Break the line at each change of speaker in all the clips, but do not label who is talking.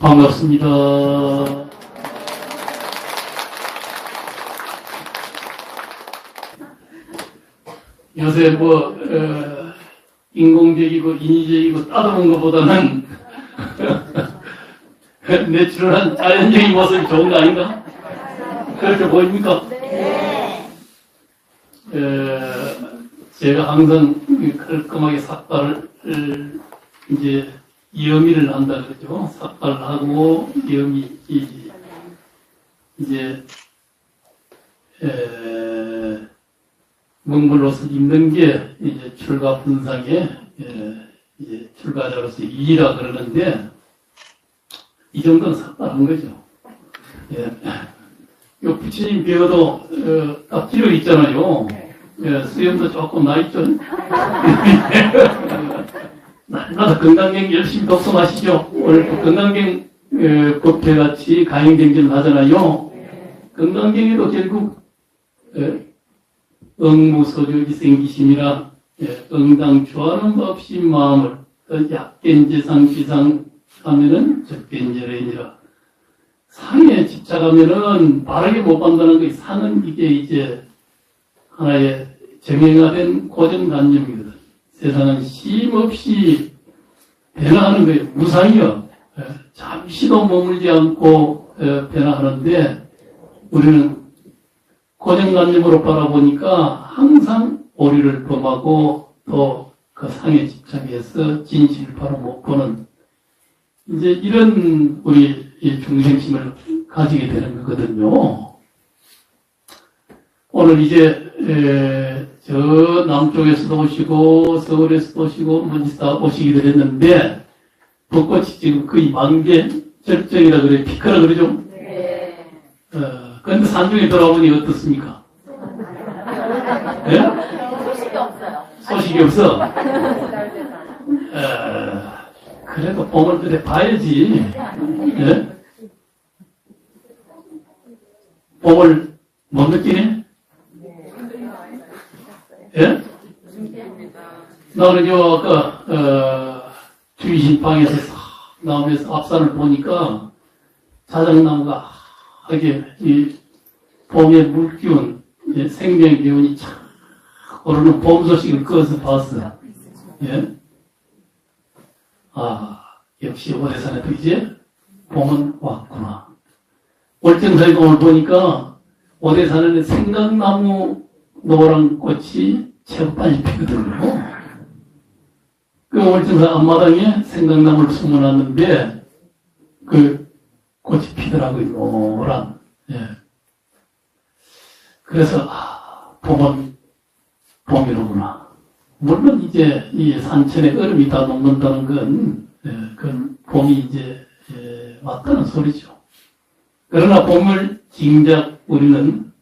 반갑습니다. 요새 인공적이고 인위적이고 따뜻한 것보다는 내추럴한 자연적인 모습이 좋은 거 아닌가? 그렇게 보입니까?
네.
제가 항상 깔끔하게 삭발을 이제 염의를 한다 그러죠. 삭발하고 염의 이제 먹물로서 입는 게 이제 출가 분상에 이제 출가자로서 이라 그러는데 이 정도는 삭발한 거죠. 요 부처님 배워도 딱 길어 있잖아요. 수염도 조금 나 있죠. 날마다 건강경 열심히 독서하시죠. 오늘 건강경 법회같이 가행경전을 하잖아요. 건강경에도 결국 응무소적이 생기심이라 응당 주하는 법 없이 마음을 약견 재상 기상 하면은 적견절이니라. 상에 집착하면은 바르게 못 판다는 거. 상은 이게 이제 하나의 정형화된 고정관념이거든. 세상은 쉼없이 변화하는 거예요. 무상이요. 잠시도 머물지 않고 변화하는데 우리는 고정관념으로 바라보니까 항상 오류를 범하고 또 그 상에 집착해서 진실을 바로 못 보는 이제 이런 우리 중생심을 가지게 되는 거거든요. 오늘 이제 저 남쪽에서도 오시고 서울에서도 오시고 먼지다 오시기도 했는데 벚꽃이 지금 거의 만개 절정이라 그래 피크라 그러죠.
네.
그런데 산중에 돌아보니 어떻습니까? 네?
소식이 없어요.
소식이 없어. 그래도 봄을 그래 봐야지. 네? 봄을 못 느끼네? 예? 나는 아까 주의신방에서 싹 나오면서 앞산을 보니까 자작나무가 이게 이 봄의 물기운, 생명 기운이 착 오르는 봄 소식을 꺼서 봤어. 예? 역시 오대산에도 이제 봄은 왔구나. 월정사의공을 보니까 오대산에는 생강나무 노란 꽃이 제법 빨리 피거든요. 그 월정사 앞마당에 생강나무를 심어놨는데 그 꽃이 피더라고요. 노란. 예. 그래서 봄은 봄이로구나. 물론 이제 이 산천에 얼음이 다 녹는다는 건 그건 봄이 이제 왔다는 소리죠. 그러나 봄을 진작 우리는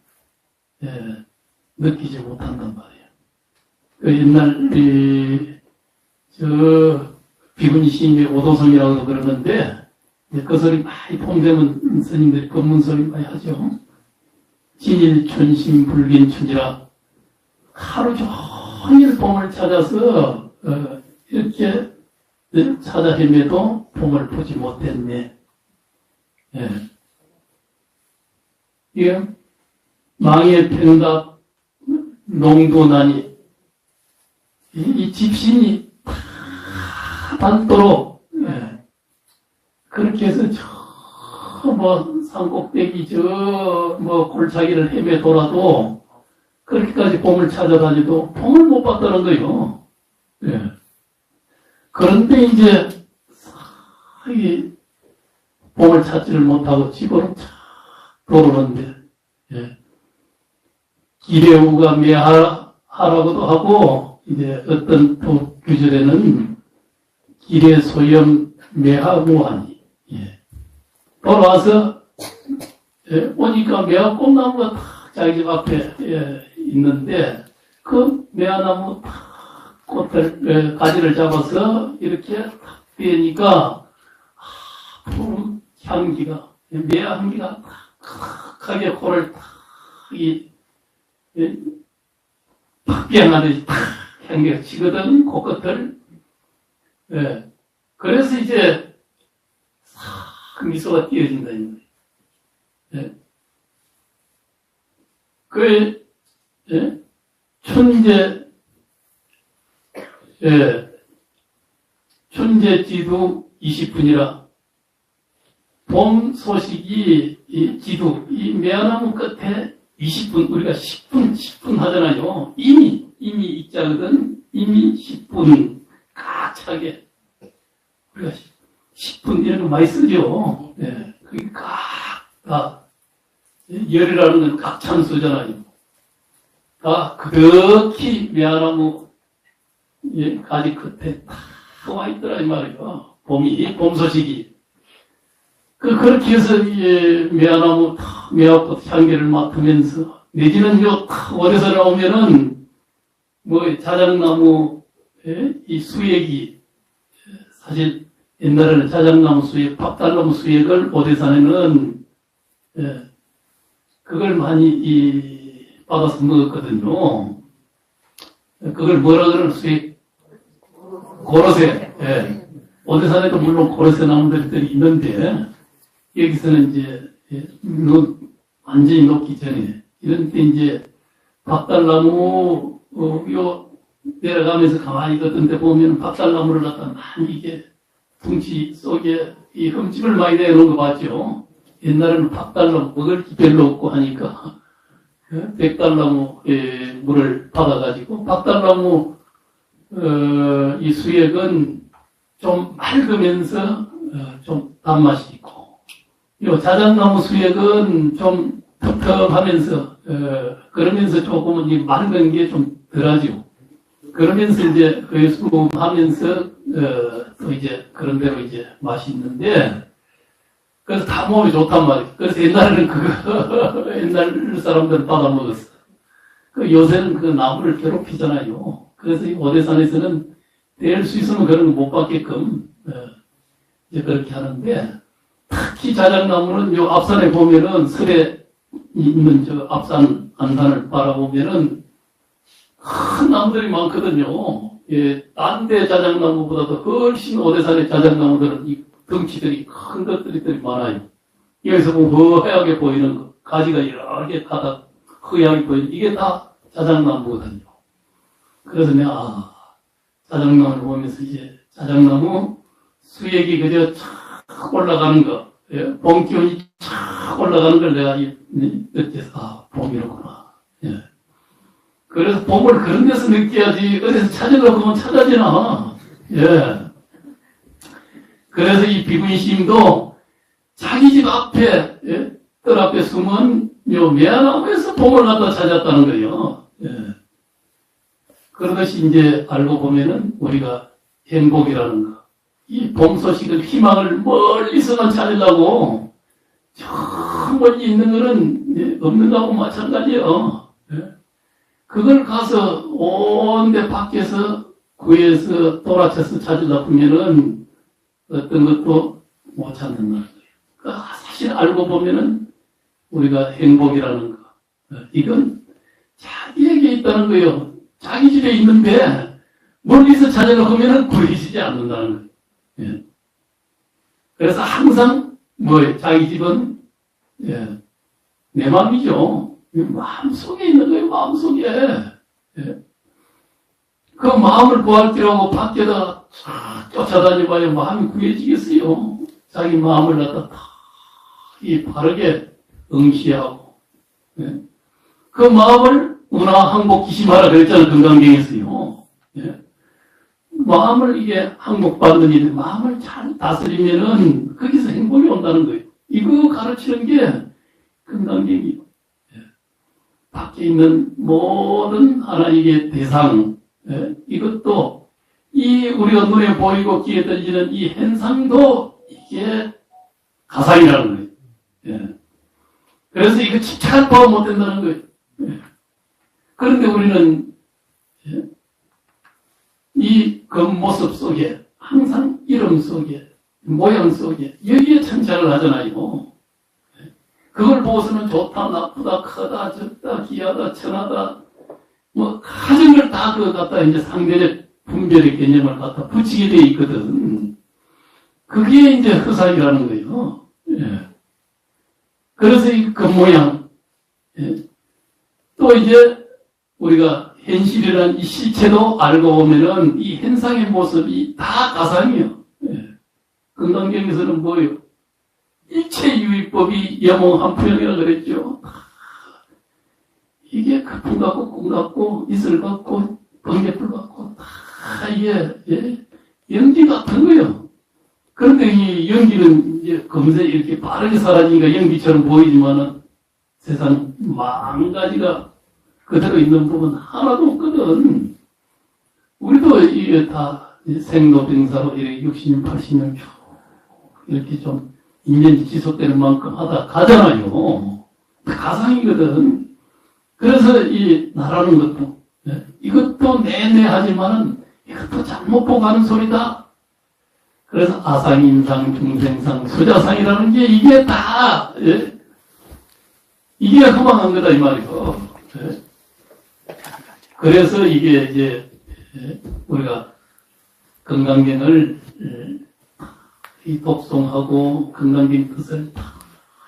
느끼지 못한단 말이에요. 그 옛날 저 비구니 시인의 오도성이라고 그러는데 그 소리 많이 봄 되면 스님들이 법문 소리 많이 하죠. 진일 춘심 불긴 춘지라 하루 종일 봄을 찾아서 이렇게 찾아 헤매도 봄을 보지 못했네. 이게 망의 평답 농도나니 이 집신이 닿도록 그렇게 해서 산꼭대기 골짜기를 헤매 돌아도 그렇게까지 봄을 찾아다니도 봄을 못 봤다는 거예요. 그런데 이제 이 봄을 찾지를 못하고 집으로 착 돌아오는데 기레우가 매하라고도 하고 이제 어떤 또 규절에는 기레 소염 매하고하니 돌아와서 오니까 매화 꽃나무가 탁 자기 집 앞에 있는데 그 매화나무 탁 꽃을 가지를 잡아서 이렇게 탁 빼니까 푸른 향기가 매화 향기가 탁하게 코를 탁 비양하듯이 탁 향기가 치거든 코끝을. 그래서 이제 미소가 띄어진다는 거예요. 예. 그, 예? 춘제지도 20분이라, 봄 소식이, 이 지도, 이 매화나무 끝에 20분, 우리가 10분 하잖아요. 이미 입자거든. 이미 10분, 꽉 차게. 우리가 10분 이런 거 많이 쓰죠. 예. 그게 다, 열이라는 건 각찬수잖아요. 다 그렇게 매화나무, 가지 끝에 다 와 있더라, 이 말이에요. 봄 소식이. 그렇게 해서, 매화나무, 매화꽃 향기를 맡으면서, 내지는 어디서 나오면은, 자작나무, 이 수액이, 사실, 옛날에는 자작나무 수액, 박달나무 수액을 오대산에는, 그걸 많이, 받아서 먹었거든요. 그걸 뭐라 그러는 수액? 고로쇠. 예. 오대산에도 물론 고로쇠 나무들이 있는데, 여기서는 이제, 완전히 녹기 전에, 이런 때 이제, 박달나무, 내려가면서 가만히 걷던 데 보면 박달나무를 갖다 많이 이게, 둥치 속에 이 흠집을 많이 내놓은 거 봤죠? 옛날에는 박달나무 먹을 게 별로 없고 하니까, 백달나무에 물을 받아가지고, 박달나무, 이 수액은 좀 맑으면서, 좀 단맛이 있고, 요 자작나무 수액은 좀 텁텁하면서, 그러면서 조금은 이 맑은 게 좀 덜하죠. 그러면서 이제 회수하면서, 또 이제 그런 대로 이제 맛이 있는데, 그래서 다 몸이 좋단 말이에요. 그래서 옛날에는 옛날 사람들은 받아 먹었어. 요새는 그 나무를 괴롭히잖아요. 그래서 이 오대산에서는 뗄 수 있으면 그런 거 못 받게끔, 이제 그렇게 하는데, 특히 자작나무는 요 앞산에 보면은 설에 있는 저 앞산 안산을 바라보면은 큰 나무들이 많거든요. 딴 데 자작나무보다도 훨씬 오대산의 자작나무들은 이 덩치들이 큰 것들이 많아요. 여기서 보면 허하게 보이는 거, 가지가 여러 개 가닥 허하게 보이는 이게 다 자작나무거든요. 그래서 내가 자작나무를 보면서 이제 자작나무 수액이 그저 착 올라가는 거, 봄 기운이 착 올라가는 걸 내가 느껴서 봄이로구나. 그래서 봄을 그런 데서 느껴야지 어디서 찾으려고 하면 찾아지나. 그래서 이 비군심도 자기 집 앞에, 뜰 앞에 숨은 요 매화나무에서 봄을 갖다 찾았다는 거예요. 그러듯이 이제 알고 보면은 우리가 행복이라는 거, 이 봄 소식을 희망을 멀리서만 찾으려고 저 멀리 있는 거는 없는 거하고 마찬가지예요. 그걸 가서 온데 밖에서 구해서 돌아쳐서 찾으려고 하면은 어떤 것도 못 찾는다는 거예요. 그러니까 사실 알고 보면은 우리가 행복이라는 거, 이건 자기에게 있다는 거예요. 자기 집에 있는데 멀리서 찾으려고 하면은 구해지지 않는다는 거예요. 그래서 항상 자기 집은 내 마음이죠. 마음속에 있는 거예요. 마음속에. 그 마음을 구할 때라고 밖에다 쫓아다녀봐야 마음이 구해지겠어요. 자기 마음을 갖다 바르게 응시하고, 그 마음을 운하항복 기심하라 그랬잖아요. 금강경에서요. 마음을 이게 항복받는 일, 마음을 잘 다스리면은 거기서 행복이 온다는 거예요. 이거 가르치는 게 금강경이에요. 밖에 있는 모든 하나님의 대상, 이것도 이 우리가 눈에 보이고 귀에 들리는 이 현상도 이게 가상이라는 거예요. 그래서 이거 집착할 바가 못 된다는 거예요. 그런데 우리는 이 겉모습 속에 항상 이름 속에 모양 속에 여기에 천착을 하잖아요. 그걸 보고서는 좋다, 나쁘다, 크다, 적다, 귀하다, 천하다, 가진 걸 다 그거 갖다 이제 상대적 분별의 개념을 갖다 붙이게 돼 있거든. 그게 이제 허상이라는 거예요. 예. 그래서 이 겉모양, 예. 또 이제 우리가 현실이라는 이 실체도 알고 보면은 이 현상의 모습이 다 가상이요. 예. 건강경에서는 뭐예요? 일체유의법이 여몽한푸형이라 그랬죠. 이게 거품 같고 꿈 같고 이슬 같고 번개불 같고 다 이게 예? 연기 같은 거예요. 그런데 이 연기는 이제 검세 이렇게 빠르게 사라지니까 연기처럼 보이지만은 세상 만 가지가 그대로 있는 부분 하나도 없거든. 우리도 이게 다 생로병사로 이렇게 60년, 80년 쭉 이렇게 좀 인연이 지속되는 만큼 하다 가잖아요. 가상이거든. 그래서 이 나라는 것도 이것도 내내 하지만은 이것도 잘못 보고 가는 소리다. 그래서 아상인상, 중생상, 수자상이라는 게 이게 다 이게 허망한 거다 이 말이죠. 그래서 이게 이제 우리가 건강경을 이 독송하고 건강경 뜻을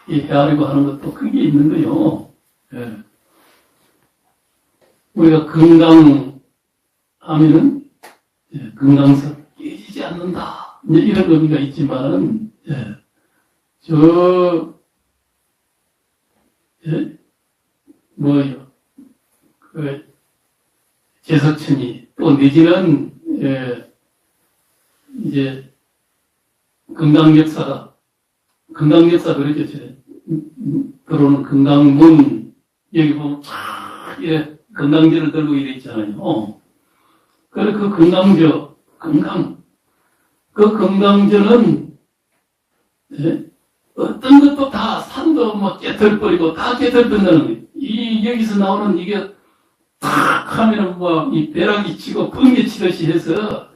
헤아리고 하는 것도 그게 있는 거요. 우리가 건강하면은 건강성 깨지지 않는다. 이제 이런 의미가 있지만은 뭐요? 제석천이 또 내지는 이제 건강역사 그러죠. 들어오는 건강문 여기 보면 건강제를 들고 이래 있잖아요. 그래 그 건강저 그 건강저는 어떤 것도 다 산도 막 깨털버리고 다 깨털버린다는 거예요. 이 여기서 나오는 이게 탁 하면은 뭐 이 벼락이 치고 번개 치듯이 해서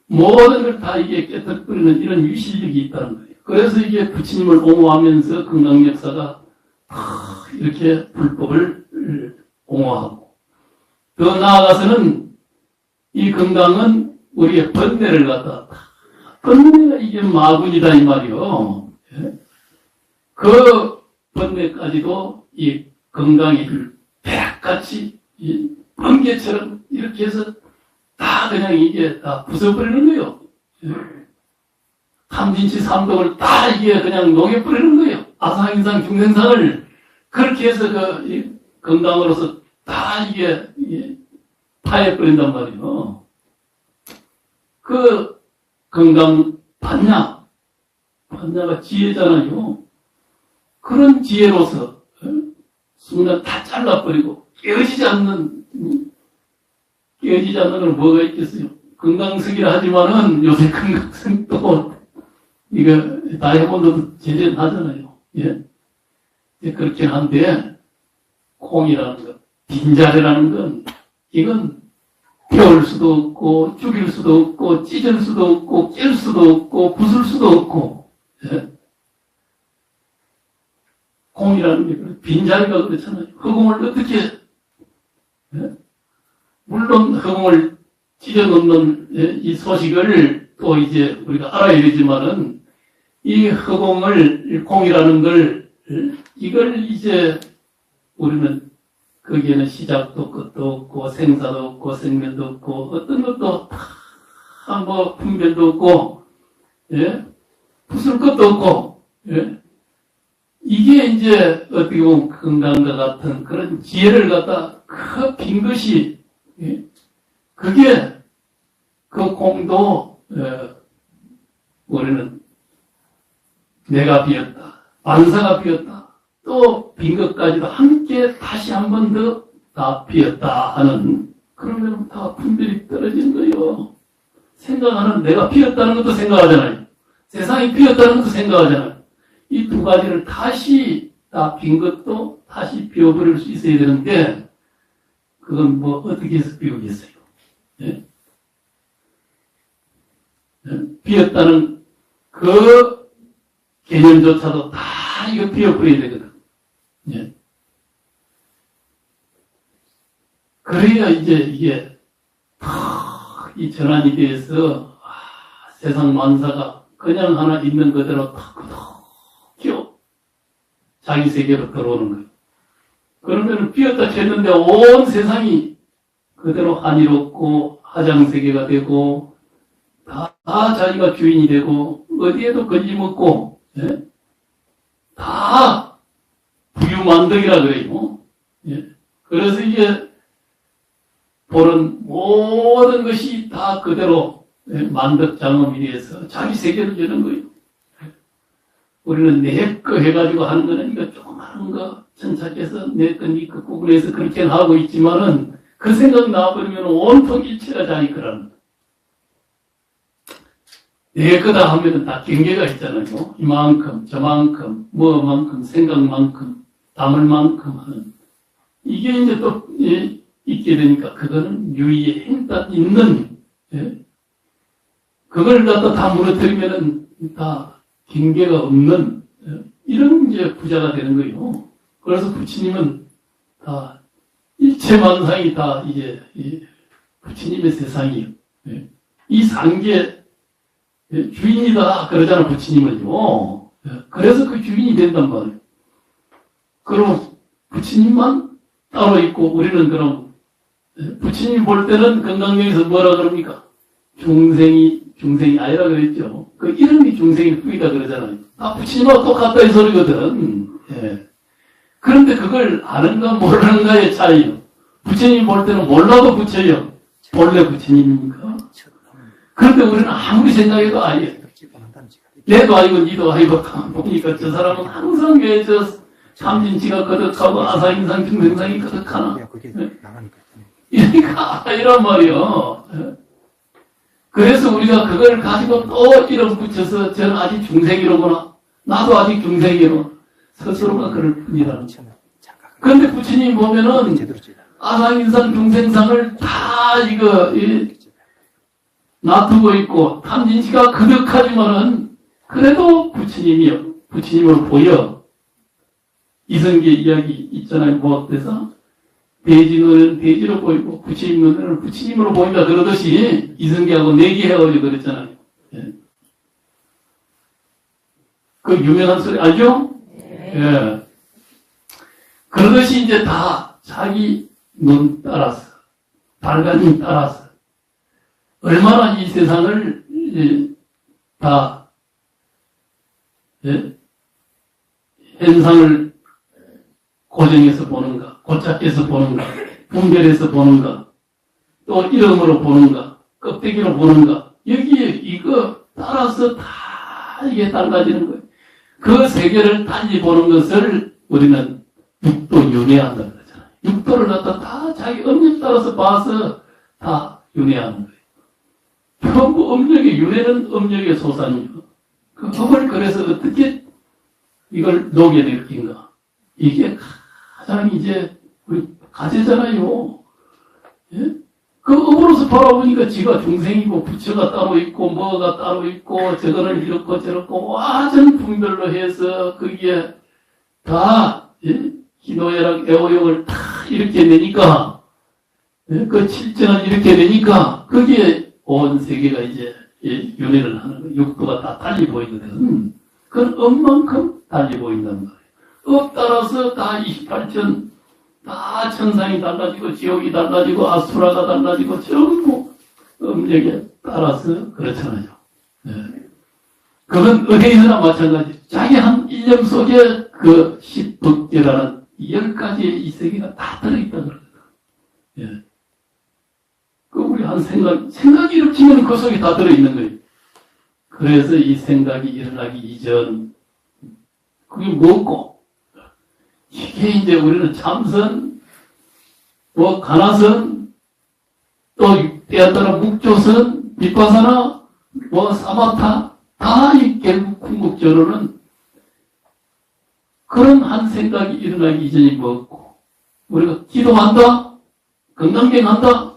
모든 걸 다 이게 깨뜨려버리는 이런 유실력이 있다는 거예요. 그래서 이게 부처님을 옹호하면서 건강역사가 이렇게 불법을 옹호하고 더 나아가서는 이 건강은 우리의 번뇌를 갖다 번뇌가 이게 마군이다 이 말이요. 그 번뇌까지도 이 건강이 벼락같이 번개처럼 이렇게 해서 다 그냥 이게 다 부숴버리는 거예요. 삼진치 삼독을 다 이게 그냥 녹여버리는 거예요. 아상인상 중생상을 그렇게 해서 그 건강으로서 다 이게 파해버린단 말이에요. 그 건강 판야가 지혜잖아요. 그런 지혜로서 순간 다 잘라버리고 깨어지지 않는 건 뭐가 있겠어요? 건강석이라 하지만은 요새 건강석도 이거 다 해본다도 제대로 하잖아요. 예. 그렇긴 한데 콩이라는 것, 빈자리라는 건 이건 태울 수도 없고 죽일 수도 없고 찢을 수도 없고 깰 수도 없고 부술 수도 없고 콩이라는 게 빈자리가 그렇잖아요. 허공을 어떻게 물론 허공을 찢어놓는 이 소식을 또 이제 우리가 알아야 되지만은 이 허공을 콩이라는 걸 이걸 이제 우리는 거기에는 시작도 끝도 없고 생사도 없고 생면도 없고 어떤 것도 뭐 분별도 없고 부술 것도 없고 이게 이제 어떻게 보면 건강과 같은 그런 지혜를 갖다 그 빈 것이 그게 그 공도 우리는 내가 비었다 만사가 비었다 또 빈 것까지도 함께 다시 한 번 더 다 비었다 하는 그러면 다 분별이 떨어지는 거예요. 생각하는 내가 비었다는 것도 생각하잖아요. 세상이 비었다는 것도 생각하잖아요. 이 두 가지를 다시 다 빈 것도 다시 비워버릴 수 있어야 되는데 그건 뭐 어떻게 해서 비우겠어요? 비었다는 그 개념조차도 다 이거 비워버려야 되거든. 그래야 이제 이게 이 전환이 돼서 세상 만사가 그냥 하나 있는 그대로 탁 자기 세계로 들어오는 거예요. 그러면 비었다 쳤는데 온 세상이 그대로 한이롭고 하장세계가 되고 다 자기가 주인이 되고 어디에도 걸림없고 예? 다 부유만덕이라 그래요. 예? 그래서 이제 보는 모든 것이 다 그대로 예? 만덕장엄이 돼서 자기 세계를 여는 거예요. 우리는 내 거 해가지고 하는 거는 이거 조그마한 거 천착해서 내 거 니 거 구분해서 그렇게 하고 있지만은 그 생각 나와버리면 온통 일체가 자기 거라는 거예요. 내 거다 하면은 다 경계가 있잖아요. 이만큼, 저만큼, 뭐만큼, 생각만큼, 담을 만큼 하는. 이게 이제 또, 예, 있게 되니까 그거는 유의에 행딱 있는, 예? 그걸 갖다 다 무너뜨리면은 다 경계가 없는, 예? 이런 이제 부자가 되는 거예요. 그래서 부처님은 다 일체만상이 다 이제, 부처님의 세상이에요. 예? 이 상계, 주인이다 그러잖아 부처님은요. 그래서 그 주인이 된단 말이에요. 그럼 부처님만 따로 있고 우리는 그럼 부처님 볼 때는 건강경에서 뭐라 그럽니까? 중생이 아니라 그랬죠. 그 이름이 중생일 뿐이다 그러잖아요. 다 부처님하고 똑같다 이 소리거든. 예. 그런데 그걸 아는가 모르는가의 차이요. 부처님 볼 때는 몰라도 부처요. 본래 부처님입니까? 그런데 우리는 아무리 생각해도 아니에요. 내도 아니고 니도 아니고 보니까 저 사람은 항상 왜 저 삼진치가 거듭하고 아사인상 중생상이 거듭하나. 이러니까 아니란 말이요. 그래서 우리가 그걸 가지고 또 이름 붙여서 저는 아직 중생이로구나. 나도 아직 중생이로. 스스로가 그럴 뿐이라는 거죠. 그런데 부처님 보면은 아사인상 중생상을 다 이거 놔두고 있고 탐진치가 그득하지만은 그래도 부처님을 보여. 이성계 이야기 있잖아요. 무학대사 돼지 눈은 돼지로 보이고 부처님 눈은 부처님으로 보인다 그러듯이 이성계하고 내기해가지고 그랬잖아요. 예. 그 유명한 소리 알죠?
네.
예. 그러듯이 이제 다 자기 눈 따라서 발간님 따라서 얼마나 이 세상을 다 예? 현상을 고정해서 보는가, 고착해서 보는가, 분별해서 보는가, 또 이름으로 보는가, 껍데기로 보는가, 여기에 이거 따라서 다 이게 달라지는 거예요. 그 세계를 달리 보는 것을 우리는 육도 윤회한다 그러잖아요. 육도를 갖다 다 자기 업력 따라서 봐서 다 윤회하는 거예요. 전부 업력의 윤회는 업력의 소산이죠. 그 업을 그래서 어떻게 이걸 녹여낼긴가. 이게 가장 이제 우리 가제잖아요. 예? 그 업으로서 바라보니까 지가 중생이고 부처가 따로 있고 뭐가 따로 있고 저거는 이렇고 저렇고 완전 분별로 해서 거기에 다 예? 희노애락 애호용을 다 이렇게 내니까 예? 그 칠정을 이렇게 내니까 거기에 온 세계가 이제 예? 윤회를 하는 거예요. 육도가 다 달리 보이거든. 그건 업만큼 달리 보인다는 거예요. 업 따라서 다 28천 다 천상이 달라지고 지옥이 달라지고 아수라가 달라지고 전부 업력에 따라서 그렇잖아요. 네. 그건 어디에서나 마찬가지. 자기 한 일념 속에 그 10법계라는 10가지의 이 세계가 다 들어있다 그러거든. 예. 그 우리 한 생각이 일으키면 그 속에 다 들어있는 거예요. 그래서 이 생각이 일어나기 이전 그게 뭐고? 이게 이제 우리는 참선, 뭐 가나선, 또 때에 따라 묵조선, 비파사나, 뭐 사마타, 다 이 결국 궁극적으로는 그런 한 생각이 일어나기 이전이 뭐고? 우리가 기도한다, 건강경한다,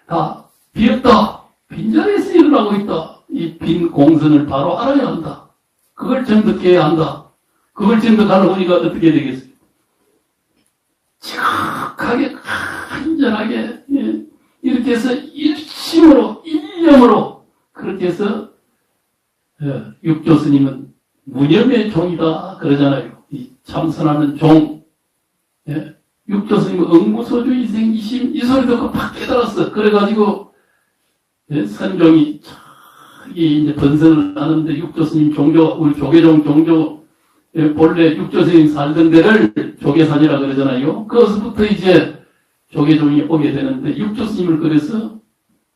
다 비었다, 빈자리에서 일어나고 있다. 이 빈 공선을 바로 알아야 한다. 그걸 정득해야 한다. 그걸 정득하려고 하니까 어떻게 되겠어요? 정확하게, 간절하게, 예, 이렇게 해서 일심으로, 일념으로, 그렇게 해서, 예, 육조 스님은 무념의 종이다, 그러잖아요. 이 참선하는 종, 예? 육조스님 응무소주 이생이심 이 소리 듣고 팍 깨달았어. 그래가지고 예? 선종이 이 이제 번선을 하는데 육조스님 종교 우리 조계종 종교 예? 본래 육조스님 살던 데를 조계산이라 그러잖아요. 그것부터 이제 조계종이 오게 되는데 육조스님을 그래서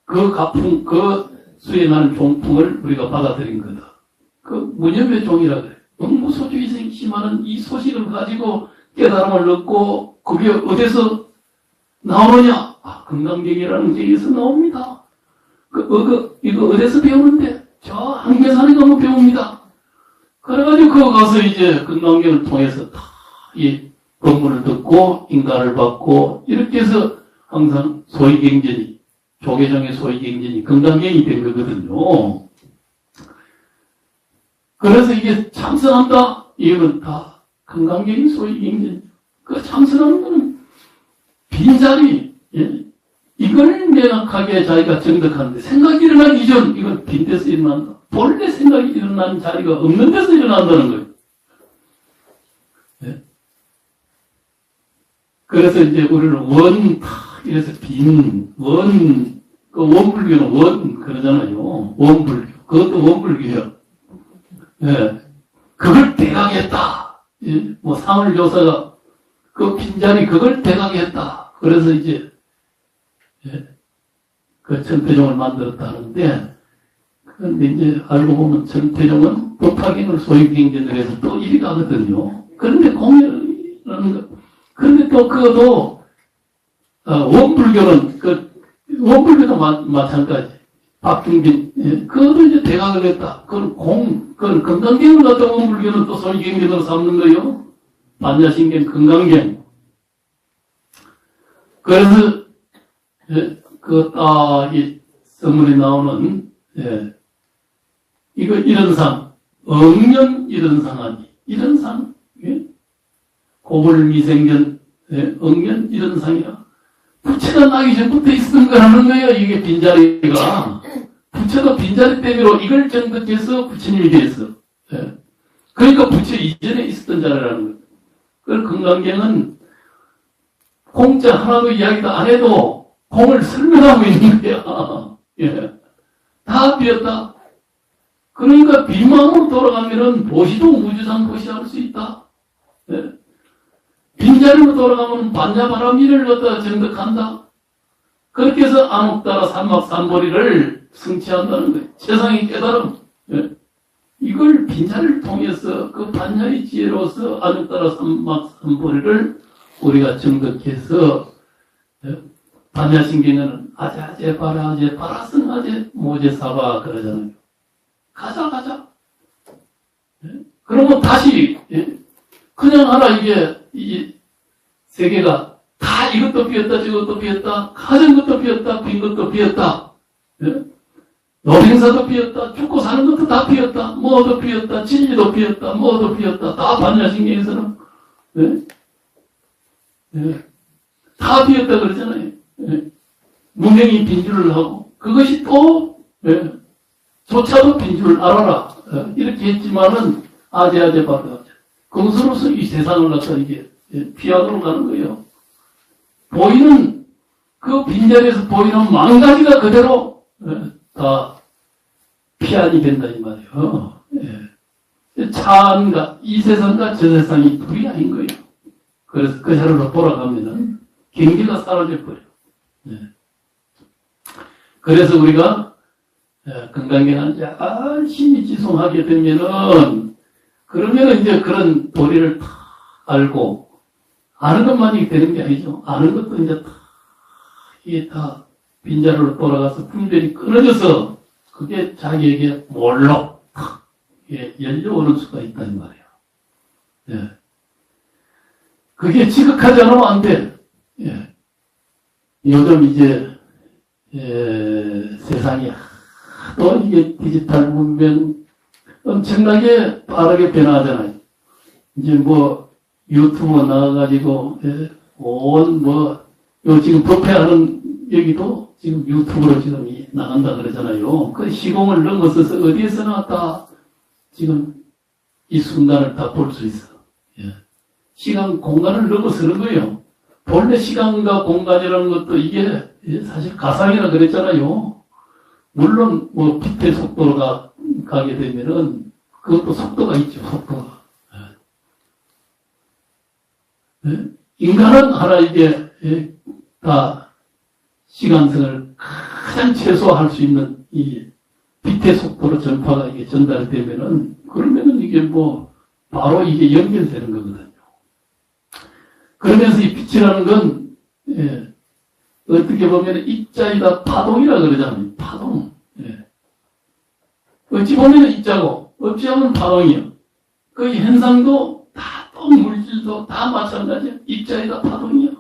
그 가풍 그 수행하는 종풍을 우리가 받아들인 거다. 그 무념의 종이라 그래. 응무소주 이생심하는 이 소식을 가지고 깨달음을 얻고 그게 어디서 나오느냐? 아, 건강경이라는 경에서 나옵니다. 이거 어디서 배우는데? 저 한계산에 가면 배웁니다. 그래가지고 그거 가서 이제 건강경을 통해서 이 법문을 듣고 인가를 받고 이렇게 해서 항상 소위경전이 조계종의 소위경전이 건강경이 된 거거든요. 그래서 이게 참선한다? 이거는 다 건강경이 소위경전. 그 참선하는 거는 빈자리, 예? 이걸 명확하게 자기가 정득하는데 생각이 일어나기 이전 이건 빈 데서 일어난다. 본래 생각이 일어나는 자리가 없는 데서 일어난다는 거예요. 예? 그래서 이제 우리는 이래서 그 원불교는 그러잖아요. 원불교. 그것도 원불교예요. 예. 그걸 대강했다. 예? 뭐 상을교사가 그 빈자리 그걸 대강히 했다. 그래서 이제 예, 그 전태종을 만들었다는데 그런데 이제 알고 보면 전태종은 법화경을 소유경전을 해서 또 일이 가거든요. 그런데 공연이라는 거 그런데 또 그것도 원불교는 원불교도 마찬가지. 박중빈 예, 그것도 이제 대강을 했다. 그건 건강경을 갖다 원불교는 또 소유경전으로 삼는 거예요. 반야신경 건강경. 그래서, 예, 이 선물에 나오는, 예, 이거 이런상, 억년 이런상하니. 이런상, 예? 고불미생견, 예, 억년 이런상이야. 부채가 나기 전부터 있었던 거라는 거예요, 이게 빈자리가. 부채가 빈자리 때문에 이걸 정득해서 부처님이 됐어. 예. 그러니까 부채 이전에 있었던 자리라는 거예요. 그 건강경은 공짜 하나도 이야기도 안 해도 공을 설명하고 있는 거야. 예. 다 비었다. 그러니까 비망으로 돌아가면은 보시도 우주상 보시할 수 있다. 예. 빈자리로 돌아가면 반야바라미를 갖다 정득한다. 그렇게 해서 안옥따라 삼막삼보리를 성취한다는 거예요. 세상의 깨달음. 예. 이걸 빈자리를 통해서 그 반야의 지혜로서 안옥따라 삼막삼보리를 우리가 정득해서 반야신경에는 아제아제 바라아제 바라승아제 모제사바 그러잖아요. 가자. 그러면 다시 그냥 하나 이게 이 세계가 다 이것도 비었다 저것도 비었다 가진 것도 비었다 빈 것도 비었다 노행사도 비었다 죽고 사는 것도 다 비었다 뭐도 비었다 진리도 비었다 뭐도 비었다 다 반야신경에서는 다 비었다 그러잖아요. 무명이 빈줄을 하고 그것이 또 조차도 빈줄을 알아라 이렇게 했지만은 아제아제 바르아제 그것으로서 이 세상을 갖다 이게 피하도록 가는 거예요. 보이는 그 빈자리에서 보이는 망가지가 그대로 다 피안이 된다 이 말이에요. 차안과 이 세상과 저 세상이 둘이 아닌 거예요. 그래서 그 자리로 돌아가면은 경계가 사라져 버려. 그래서 우리가 건강경을 열심히 지송하게 되면은 그러면은 이제 그런 도리를 다 알고 아는 것만이 되는 게 아니죠. 아는 것도 이제 다 이게 다 빈자리로 돌아가서 분별이 끊어져서 그게 자기에게 몰로 열려오는 수가 있다는 말이에요. 그게 지극하지 않으면 안 돼. 요즘 이제 세상이 또 이게 디지털 문명 엄청나게 빠르게 변화하잖아요. 이제 뭐 유튜브 나와가지고 요 지금 법회하는 여기도 지금 유튜브로 지금 나간다 그러잖아요. 그 시공을 넘어서서 어디에서나 다 지금 이 순간을 다 볼 수 있어. 예. 시간, 공간을 넘어서는 거예요. 본래 시간과 공간이라는 것도 이게 사실 가상이라 그랬잖아요. 물론 뭐 빛의 속도가 가게 되면은 그것도 속도가 있죠. 속도가. 예. 인간은 하나 이게 다 시간성을 가장 최소화할 수 있는 이 빛의 속도로 전파가 이게 전달되면은 그러면은 이게 뭐 바로 이게 연결되는 거거든요. 그러면서 이 빛이라는 건 어떻게 보면 입자이다 파동이라 그러잖아요. 파동. 어찌 보면 입자고 어찌 하면 파동이요. 그 현상도 다 또 물질도 다 마찬가지예요. 입자이다 파동이요.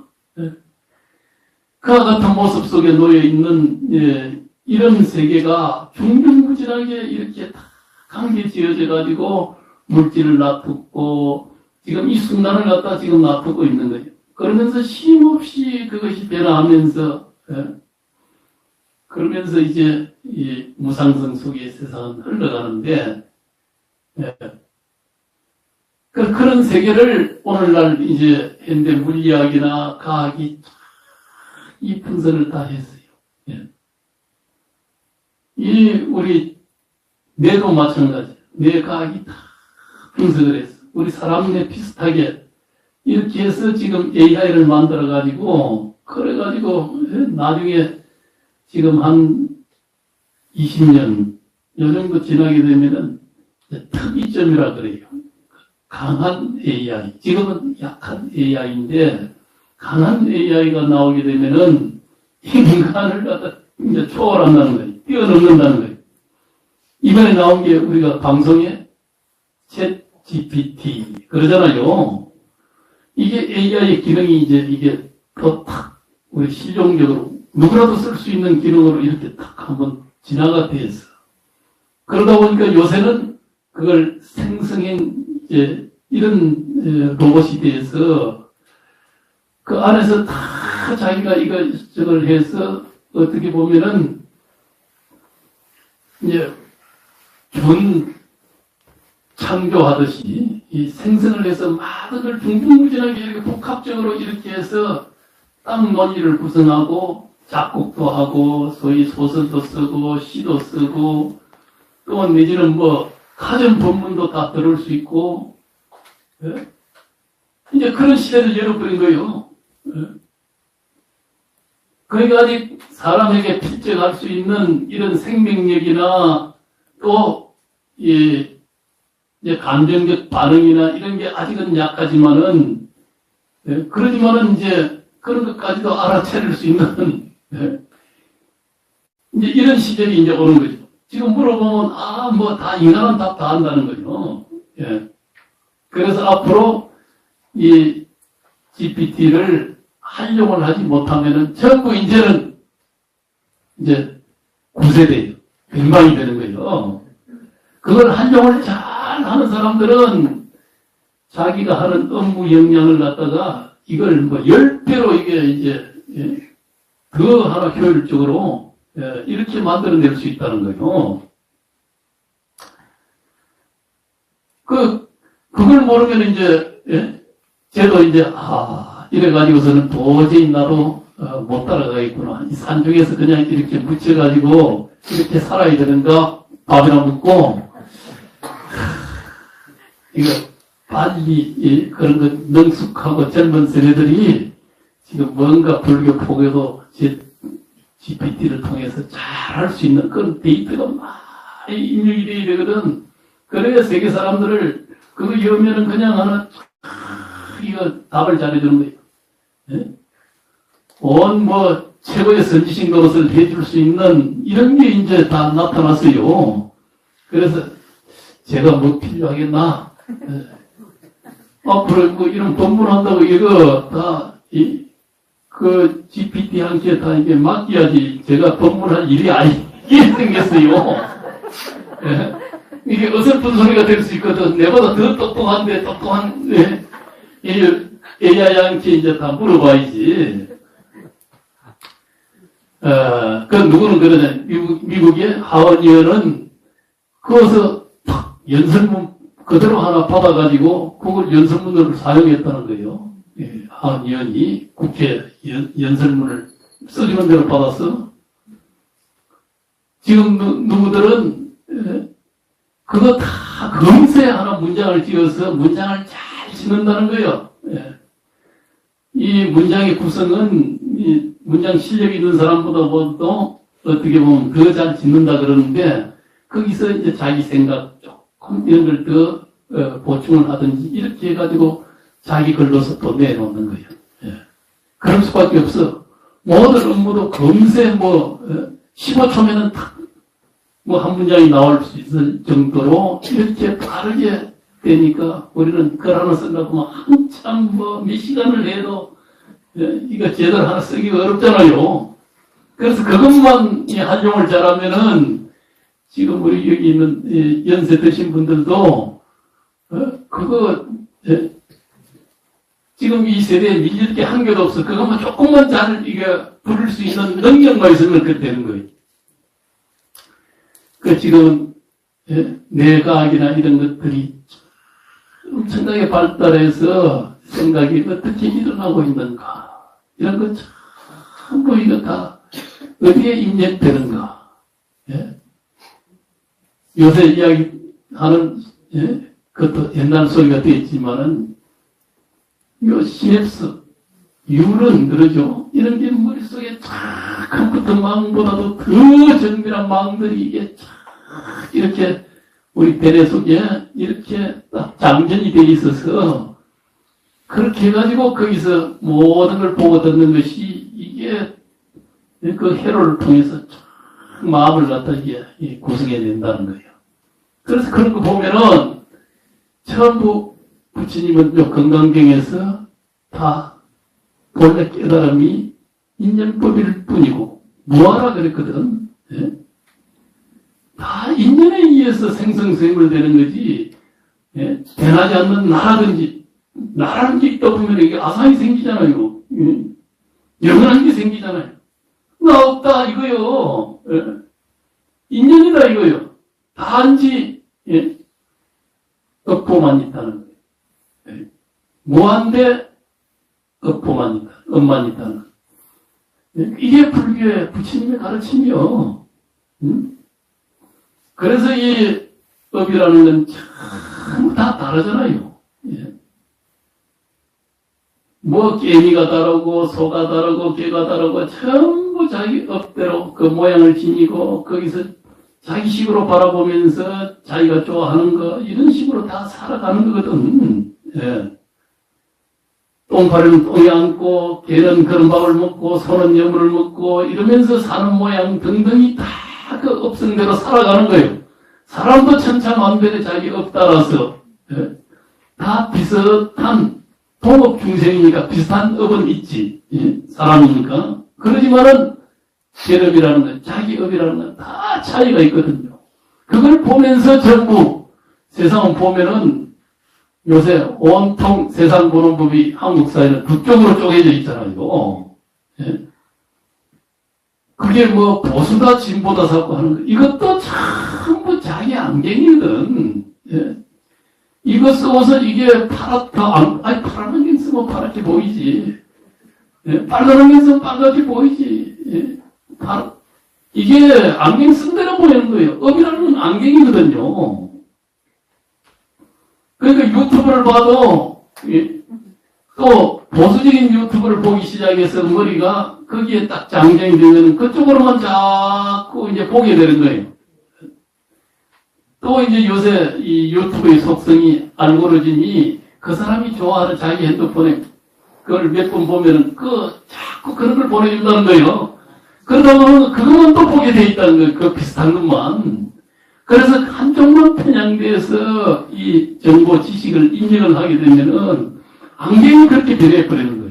그와 같은 모습 속에 놓여 있는 이런 세계가 중중무진하게 이렇게 다 관계 지어져 가지고 물질을 놔두고 지금 이 순간을 갖다 지금 놔두고 있는 거예요. 그러면서 쉼없이 그것이 변화하면서 그러면서 이제 이 무상성 속에 세상은 흘러가는데 그런 세계를 오늘날 이제 현대 물리학이나 과학이 이 분석을 다 했어요. 이 우리 뇌도 마찬가지. 뇌 과학이 다 분석을 했어. 우리 사람 뇌 비슷하게 이렇게 해서 지금 AI를 만들어 가지고 그래 가지고 나중에 지금 한 20년 요 정도 지나게 되면은 특이점이라 그래요. 강한 AI. 지금은 약한 AI인데 강한 AI가 나오게 되면은 인간을 갖다 이제 초월한다는 거예요. 뛰어넘는다는 거예요. 이번에 나온 게 우리가 방송에 챗 GPT 그러잖아요. 이게 AI의 기능이 이제 이게 더 탁 우리 실용적으로 누구라도 쓸 수 있는 기능으로 이렇게 탁 한번 진화가 돼서 그러다 보니까 요새는 그걸 생성행 이런 로봇이 돼서 그 안에서 다 자기가 이걸 해서 어떻게 보면은 이제 준 창조하듯이 이 생성을 해서 많은 걸 중중무진하게 이렇게 복합적으로 이렇게 해서 딱 논리를 구성하고 작곡도 하고 소위 소설도 쓰고 시도 쓰고 또 내지는 뭐 가전 본문도 다 들을 수 있고 이제 그런 시대를 열어버린 거예요. 그러니까 아직 사람에게 필적할 수 있는 이런 생명력이나 또 이제 감정적 반응이나 이런 게 아직은 약하지만은 그러지만은 이제 그런 것까지도 알아차릴 수 있는 이제 이런 시절이 이제 오는 거죠. 지금 물어보면 뭐 다 인간은 답 다 한다는 거죠. 그래서 앞으로 이 GPT를 활용을 하지 못하면은 전부 이제는 이제 구세대예요. 빈방이 되는 거예요. 그걸 활용을 잘 하는 사람들은 자기가 하는 업무 역량을 갖다가 이걸 뭐 10배로 이게 이제 더 하나 효율적으로 이렇게 만들어낼 수 있다는 거예요. 그걸 모르면 이제 쟤도 이제 이래가지고서는 도저히 나도 못 따라가겠구나. 이 산중에서 그냥 이렇게 묻혀가지고 이렇게 살아야 되는가? 밥이나 먹고 이거 빨리 그런 거 능숙하고 젊은 세대들이 지금 뭔가 불교 포교도 GPT를 통해서 잘 할 수 있는 그런 데이터가 많이 입력이 돼야 되거든. 그래야 세계 사람들을 그거 이러면은 그냥 하나 이거 답을 잘해주는 거예요. 온 뭐 최고의 선지식 노릇을 해줄 수 있는 이런 게 이제 다 나타났어요. 그래서 제가 뭐 필요하겠나? 앞으로 뭐 이런 법문한다고 이거 다 그 GPT한테 다 이게 맡겨야지 제가 법문할 일이 아니게 생겼어요. 이게 어설픈 소리가 될 수 있거든. 내보다 더 똑똑한데 똑똑한 AI한테 이제 다 물어봐야지. 그 누구는 그러냐. 미국의 하원 의원은 거기서 연설문 그대로 하나 받아가지고 그걸 연설문으로 사용했다는 거예요. 예, 한 의원이 국회 연설문을 써주는 대로 받아서 지금 누구들은 그거 다 검세 하나 문장을 지어서 문장을 잘 짓는다는 거예요. 예. 이 문장의 구성은 이 문장 실력 있는 사람보다도 어떻게 보면 더 잘 짓는다 그러는데 거기서 이제 자기 생각 조금 이런 걸 더 보충을 하든지 이렇게 해가지고 자기 글로서 또 내놓는 거예요. 예. 그럴 수밖에 없어. 모든 업무도 검세 15초면은 뭐 한 문장이 나올 수 있을 정도로 이렇게 빠르게 되니까 우리는 글 하나 쓰려고 뭐 한참 몇 시간을 해도 이거 제대로 하나 쓰기가 어렵잖아요. 그래서 그것만 활용을 잘하면은 지금 우리 여기 있는 연세 드신 분들도 그거 지금 이 세대에 밀릴 게 한 개도 없어. 그것만 조금만 잘 이게 부를 수 있는 능력만 있으면 그렇게 되는 거예요. 그 지금 뇌과학이나 이런 것들이 엄청나게 발달해서 생각이 어떻게 일어나고 있는가 이런 거 전부 이거 다 어디에 입력되는가. 예? 요새 이야기하는 그것도 옛날 소리가 되었지만은 요 시냅스 유는 그러죠. 이런 게 머릿속에 쫙 컴퓨터망보다도 더 정밀한 망들이 이게 쫙 이렇게 우리 배내 속에 이렇게 딱 장전이 돼 있어서 그렇게 해가지고 거기서 모든 걸 보고 듣는 것이 이게 그 회로를 통해서 쫙 마음을 갖다 이게 구성해낸다는 거예요. 그래서 그런 거 보면은 전부 부처님은 요 건강경에서 다 본래 깨달음이 인연법일 뿐이고 무아라 그랬거든. 예? 다 인연에 의해서 생성생물되는 거지. 예? 변하지 않는 나라는 게 있다 보면 이게 아상이 생기잖아요. 예? 영원한 게 생기잖아요. 나 없다 이거요. 예? 인연이다 이거요. 단지 업보만 있다는 거예요. 예? 무한대 업보만 있다. 업만 있다는 거예요. 이게 불교의 부처님의 가르침이요. 그래서 이 업이라는 건 참 다 다르잖아요. 예. 뭐 개미가 다르고 소가 다르고 개가 다르고 전부 자기 업대로 그 모양을 지니고 거기서 자기식으로 바라보면서 자기가 좋아하는 거 이런 식으로 다 살아가는 거거든. 예. 똥파리는 똥에 앉고 개는 그런 밥을 먹고 소는 여물을 먹고 이러면서 사는 모양 등등이 다 그 업성대로 살아가는 거예요. 사람도 천차만별에 자기 업 따라서 다 비슷한 동업 중생이니까 비슷한 업은 있지. 사람이니까. 그러지만은 계업이라는 건 자기 업이라는 건 다 차이가 있거든요. 그걸 보면서 전부 세상을 보면은 요새 온통 세상 보는 법이 한국 사회는 두 쪽으로 쪼개져 있잖아요. 예? 그게 뭐 보수다 진보다 자꾸 하는 거. 이것도 전부 자기 안경이거든. 예? 이거 써서 이게 파랗다. 아니 파란 안경 쓰면 파랗게 보이지. 예? 빨간 안경 쓰면 빨갛게 보이지. 예? 이게 안경 쓴 대로 보이는 거예요. 업이라는 건 안경이거든요. 그러니까 유튜브를 봐도 또 보수적인 유튜브를 보기 시작해서 머리가 거기에 딱 장정이 되면 그쪽으로만 자꾸 이제 보게 되는 거예요. 또 이제 요새 이 유튜브의 속성이 알고리즘이 그 사람이 좋아하는 자기 핸드폰에 그걸 몇 번 보면은 자꾸 그런 걸 보내준다는 거예요. 그러다 보면 그것만 또 보게 돼 있다는 거예요. 그 비슷한 것만. 그래서 한쪽만 편향돼서 이 정보 지식을 입력을 하게 되면은 안경이 그렇게 변해버리는 거예요.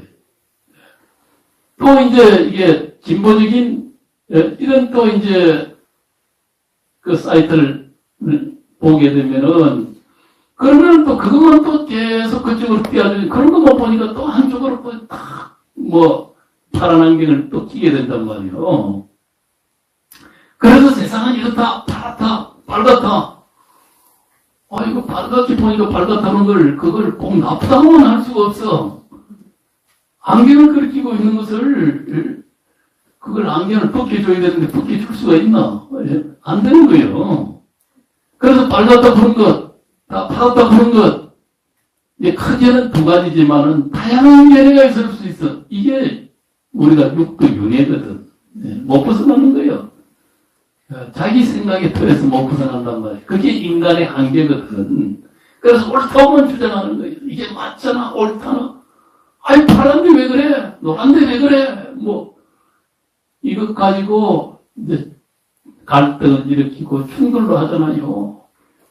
또 이제 이게 진보적인 이런 또 이제 그 사이트를 보게 되면은 그러면 또 그것만 또 계속 그쪽으로 뛰어들고 그런 것만 보니까 또 한쪽으로 또 뭐 파란 안경을 또 끼게 된단 말이에요. 그래서 세상은 이렇다, 파랗다, 빨갛다. 이거 빨갛게 보니까 빨갛다는 걸, 그걸 꼭 나쁘다고만 할 수가 없어. 안경을 그렇게 끼고 있는 것을, 그걸 안경을 벗겨줘야 되는데 벗겨줄 수가 있나? 안 되는 거예요. 그래서 빨갛다 그런 것, 다 파랗다 그런 것, 이제 크게는 두 가지지만은 다양한 견해가 있을 수 있어. 이게 우리가 육도 윤회거든. 못 벗어나는 거예요. 자기 생각의 틀에서 못 벗어난단 말이에요. 그게 인간의 한계거든. 그래서 옳다고만 주장하는 거예요. 이게 맞잖아, 옳다나. 아이, 파란데 왜 그래? 노란데 왜 그래? 이것 가지고, 이제, 갈등을 일으키고 충돌로 하잖아요.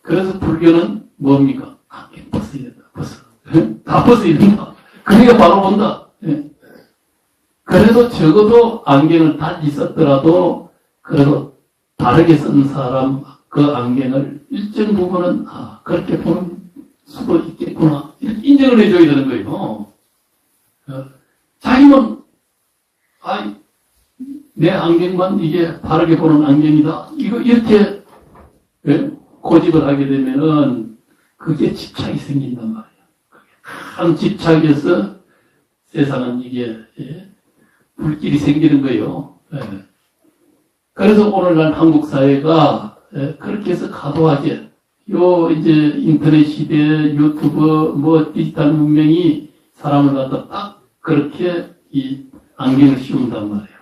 그래서 불교는 뭡니까? 안경 벗어야 된다, 벗어. 다 벗어야 된다. 그러니까 바로 본다. 그래도 적어도 안경을 달리 썼더라도, 그래도 다르게 쓴 사람, 그 안경을 일정 부분은, 그렇게 보는 수도 있겠구나. 이렇게 인정을 해줘야 되는 거예요. 자기는, 내 안경만 이게 바르게 보는 안경이다. 이렇게 고집을 하게 되면은 그게 집착이 생긴단 말이에요. 큰 집착에서 세상은 이게 불길이 생기는 거예요. 그래서 오늘날 한국 사회가 그렇게 해서 과도하게 이제 인터넷 시대, 유튜브, 디지털 문명이 사람을 갖다 딱 그렇게 이 안경을 씌운단 말이에요.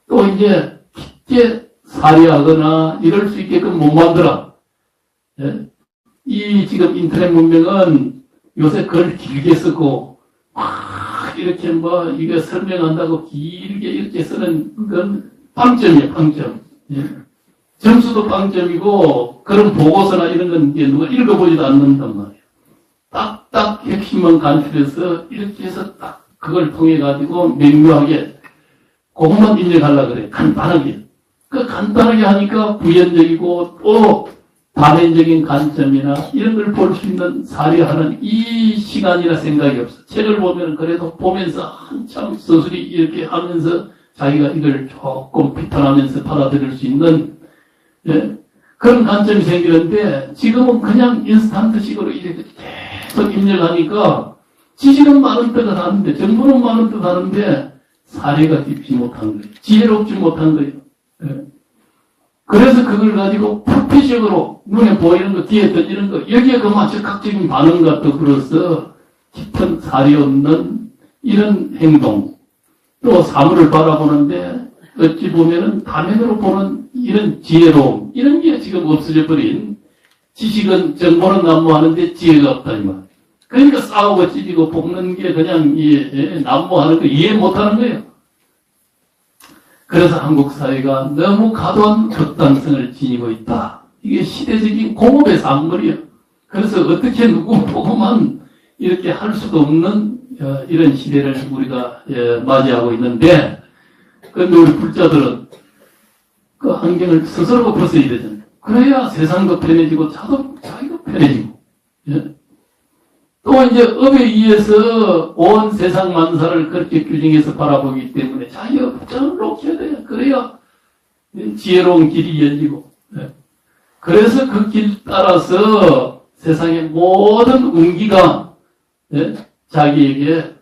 또 이제 깊게 살해하거나 이럴 수 있게끔 못 만들어. 이 지금 인터넷 문명은 요새 글 길게 쓰고 이렇게 이게 설명한다고 길게 이렇게 쓰는 건 빵점이에요, 빵점. 점수도 빵점이고 그런 보고서나 이런 건 이제 누가 읽어보지도 않는단 말이에요. 딱딱 핵심만 간추려서 이렇게 해서 딱 그걸 통해 가지고 명료하게 그것만 인정하려고 그래. 간단하게. 그 간단하게 하니까 부연적이고 또 단연적인 관점이나 이런 걸 볼 수 있는 사료하는 이 시간이나 생각이 없어. 책을 보면 그래도 보면서 한참 서술이 이렇게 하면서 자기가 이걸 조금 비판하면서 받아들일 수 있는 그런 관점이 생기는데 지금은 그냥 인스턴트식으로 이렇게 계속 입력하니까 지식은 많은 듯 하는데 정보는 많은 듯 하는데 사례가 깊지 못한 거예요. 지혜롭지 못한 거예요. 그래서 그걸 가지고 표피적으로 눈에 보이는 거, 뒤에 던지는 거, 여기에 그만 즉각적인 반응 같도 그래서 깊은 사리 없는 이런 행동, 또 사물을 바라보는데 어찌 보면은 다면으로 보는 이런 지혜로움, 이런 게 지금 없어져 버린 지식은 정보는 난무하는데 지혜가 없다 이 말. 그러니까 싸우고 찢고 볶는 게 그냥 난무하는 거 이해 못하는 거예요. 그래서 한국 사회가 너무 과도한 극단성을 지니고 있다. 이게 시대적인 공업의 산물이에요. 그래서 어떻게 누구 보고만 이렇게 할 수도 없는 이런 시대를 우리가 맞이하고 있는데, 그런데 우리 불자들은 그 안경을 스스로 벗어야 되잖아요. 그래야 세상도 편해지고 자기도 편해지고. 또 이제 업에 의해서 온 세상 만사를 그렇게 규정해서 바라보기 때문에 자기가 입장을 놓게 돼요. 그래야 지혜로운 길이 열리고. 그래서 그 길 따라서 세상의 모든 운기가 자기에게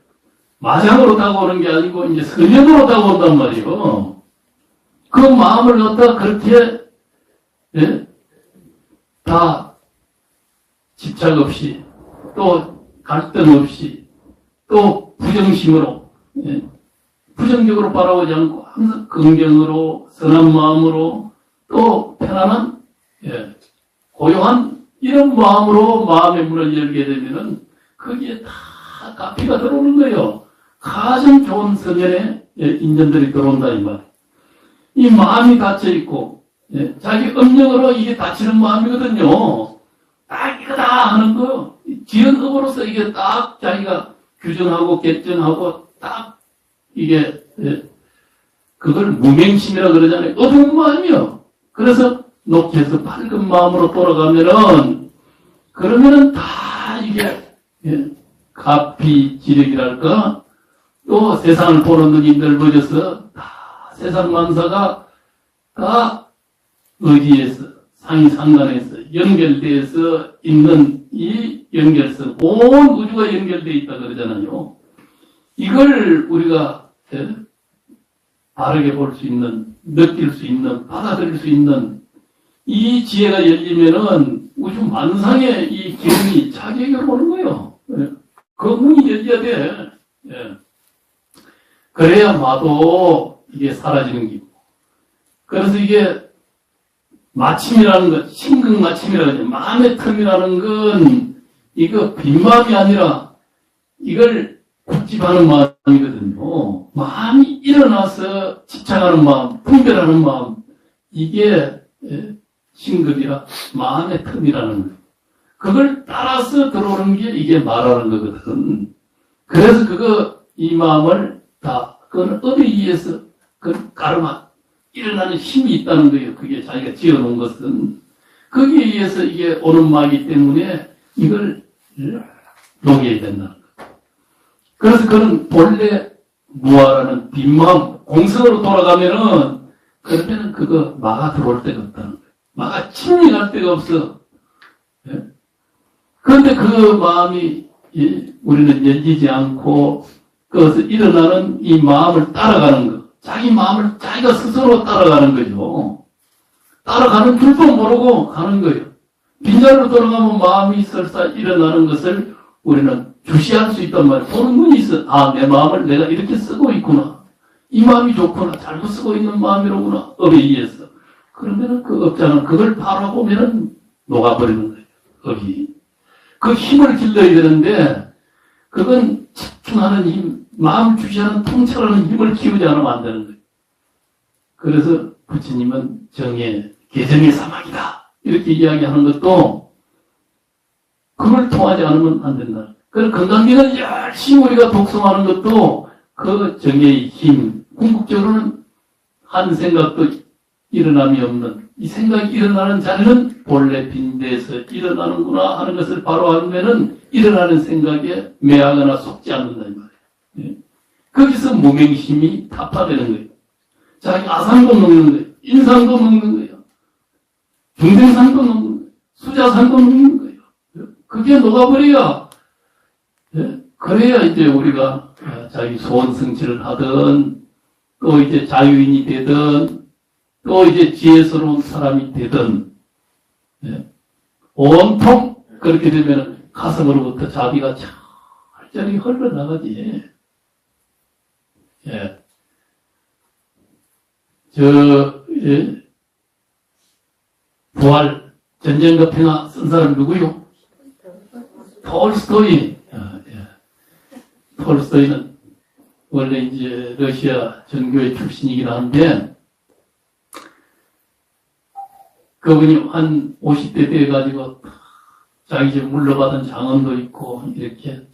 마장으로 다가오는 게 아니고 이제 선행으로 다가온단 말이에요. 그 마음을 갖다 그렇게 다 집착 없이 또 갈등 없이 또 부정심으로 부정적으로 바라보지 않고 항상 긍정으로 선한 마음으로 또 편안한 고요한 이런 마음으로 마음의 문을 열게 되면은 거기에 다 가피가 들어오는 거예요. 가장 좋은 서면에 인연들이 들어온다 이 말. 이 마음이 닫혀 있고 자기 음력으로 이게 닫히는 마음이거든요. 딱 이거다 하는 거. 지연업으로서 이게 딱 자기가 규정하고 결정하고 딱 이게 그걸 무맹심이라 그러잖아요. 어두운 마음이요. 그래서 높게 해서 밝은 마음으로 돌아가면은 그러면은 다 이게 가피 지력이랄까 또 세상을 보는 눈이 넓어져서 다 세상 만사가 다 의지에서 상관에서 연결돼서 있는 이 연결성, 온 우주가 연결되어 있다 그러잖아요. 이걸 우리가 바르게 볼 수 있는, 느낄 수 있는, 받아들일 수 있는 이 지혜가 열리면은 우주 만상의 이 기운이 자기에게로 오는 거예요. 그 문이 열려야 돼. 그래야마도 이게 사라지는 기분. 그래서 이게 마침이라는 것, 신극 마침이라는 것, 마음의 틈이라는 건 이거 빈마음이 아니라 이걸 굽집하는 마음이거든요. 마음이 일어나서 집착하는 마음, 분별하는 마음, 이게 신극이라 마음의 틈이라는 거예요. 그걸 따라서 들어오는 게 이게 말하는 거거든. 그래서 이 마음을 그건 어디에 의해서 가르마, 일어나는 힘이 있다는 거예요. 그게 자기가 지어놓은 것은. 거기에 의해서 이게 오는 마이기 때문에 이걸 녹여야 된다는 거예요. 그래서 그는 본래 무아라는 빈마음, 공성으로 돌아가면은, 그러면은 그거 마가 들어올 데가 없다는 거예요. 마가 침입할 데가 없어. 그런데 그 마음이, 우리는 열리지 않고, 그것서 일어나는 이 마음을 따라가는 거. 자기 마음을 자기가 스스로 따라가는 거죠. 따라가는 줄도 모르고 가는 거예요. 빈자리로 돌아가면 마음이 설사 일어나는 것을 우리는 주시할 수 있단 말이에요. 보는 눈이 있어. 아, 내 마음을 내가 이렇게 쓰고 있구나. 이 마음이 좋구나. 잘못 쓰고 있는 마음이로구나. 업에 의해서. 그러면은 그 업장은 그걸 바라보면은 녹아버리는 거예요. 업이. 그 힘을 길러야 되는데, 그건 집중하는 힘, 마음 주시하는 통찰하는 힘을 키우지 않으면 안 되는 거예요. 그래서 부처님은 개정의 사막이다. 이렇게 이야기하는 것도 그걸 통하지 않으면 안 된다. 그래서 건강기는 열심히 우리가 독송하는 것도 그 정의 힘, 궁극적으로는 한 생각도 일어남이 없는, 이 생각이 일어나는 자리는 본래 빈대에서 일어나는구나 하는 것을 바로 알면은 일어나는 생각에 매하거나 속지 않는다 이 말이에요. 거기서 무명심이 타파되는 거예요. 자기 아상도 먹는 거예요. 인상도 먹는 거예요. 중생상도 먹는 거예요. 수자상도 먹는 거예요. 그게 녹아버려야, 그래야 이제 우리가 자기 소원 성취를 하든, 또 이제 자유인이 되든, 또 이제 지혜스러운 사람이 되든, 온통 그렇게 되면 가슴으로부터 자비가 철저히 흘러나가지. 부활, 전쟁과 평화 쓴 사람 누구요? 톨스토이. 톨스토이는 원래 이제 러시아 전교회 출신이긴 한데, 그분이 한 50대 돼가지고 자기 집 물러받은 장언도 있고, 이렇게,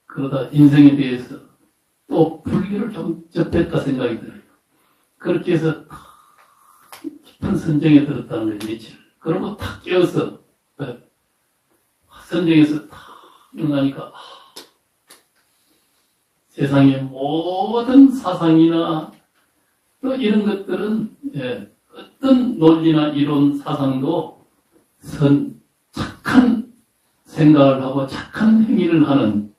그러다 인생에 대해서 또 불교를 좀 접했다 생각이 들어요. 그렇게 해서 깊은 선정에 들었다는 거예요, 며칠. 그러고 탁 깨어서, 선정에서 탁 일어나니까, 세상의 모든 사상이나 또 이런 것들은, 어떤 논리나 이론 사상도 착한 생각을 하고 착한 행위를 하는,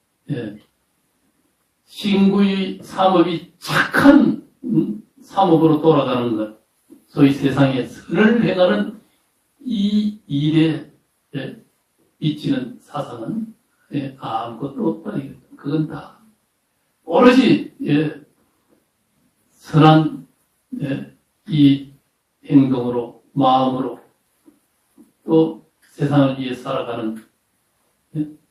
신구의 삼업이 착한 삼업으로 돌아가는 것, 소위 세상에 선을 행하는 이 일에 비치는 사상은 아무것도 없다. 그건 다 오로지 선한 이 행동으로, 마음으로, 또 세상을 위해 살아가는,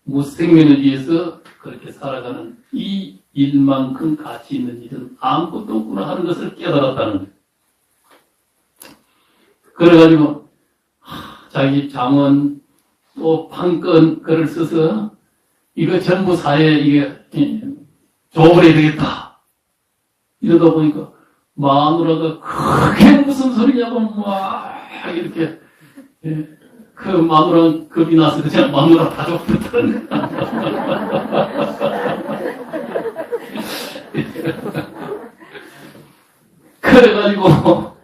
무생명을 위해서 그렇게 살아가는 이 일만큼 가치 있는 일은 아무것도 없구나 하는 것을 깨달았다는 거예요. 그래가지고 자기 장원 또 판건 글을 써서 이거 전부 사회에 이게 줘버려야 되겠다. 이러다 보니까 마누라가 그게 무슨 소리냐고 막 이렇게 그 마누라 겁이 나서 그냥 마누라 다 줘버렸다는 거야. 그래가지고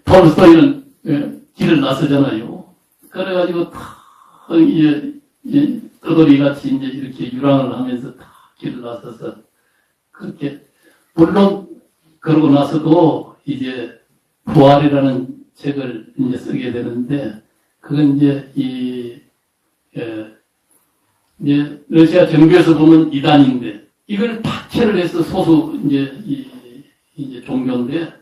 톨스토이는 길을 나서잖아요. 그래가지고 탁 이제 떠돌이 같이 이제 이렇게 유랑을 하면서 탁 길을 나서서 그렇게 물론 그러고 나서도 이제 부활이라는 책을 이제 쓰게 되는데 그건 이제 이제 러시아 정교에서 보면 이단인데 이걸 박해를 해서 소수 이제 종교인데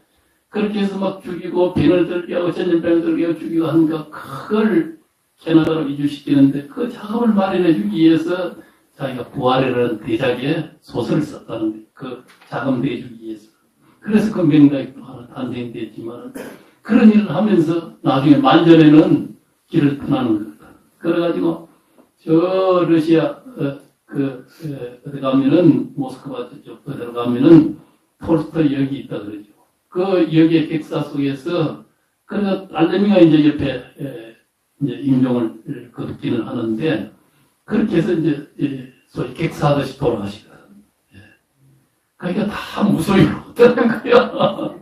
그렇게 해서 막 죽이고 빈을 들게 하고 전염병을 들게 하고 죽이고 하니까 그걸 캐나다로 이주시키는데 그 작업을 마련해 주기 위해서 자기가 부활이라는 대작의 소설을 썼다는 거예요. 그 자금 내주기 위해서. 그래서 그 명작이 또 하나 탄생됐지만 그런 일을 하면서 나중에 만전에는 길을 떠나는 겁니다. 그래가지고 저 러시아 어디 가면은 모스크바 저쪽 어디 가면은 톨스토이 역이 있다 그러죠. 그 역의 객사 속에서 그래서 딸내미가 이제 옆에 이제 임종을 거듭기는 하는데 그렇게 해서 이제 소위 객사하듯이 돌아가시거든. 예. 그러니까 다 무소유로 되는 거야.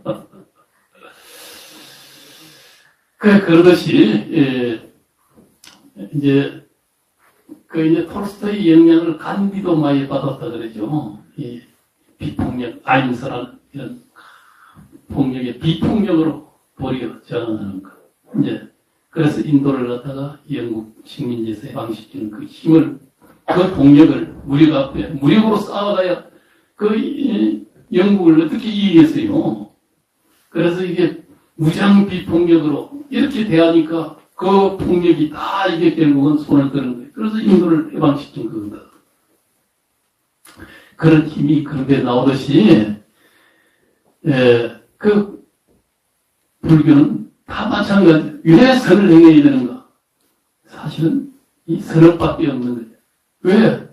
그러듯이 이제 이제 톨스토이 영향을 간디도 많이 받았다 그러죠. 이 비폭력, 아임스란 이런 폭력의 비폭력으로 도리어 저항하는 것. 이제 그래서 인도를 갖다가 영국 식민지에서 해방시키는 그 힘을, 그 폭력을 무력으로 싸워가야 영국을 어떻게 이기겠어요. 그래서 이게 무장 비폭력으로 이렇게 대하니까 그 폭력이 다 이게 결국은 손을 드는 거예요. 그래서 인도를 해방시킨 겁니다. 그런 힘이 그런데 나오듯이, 그 불교는 다 마찬가지예요. 왜 선을 행해야 되는가? 사실은 이 선업밖에 없는 거예요. 왜?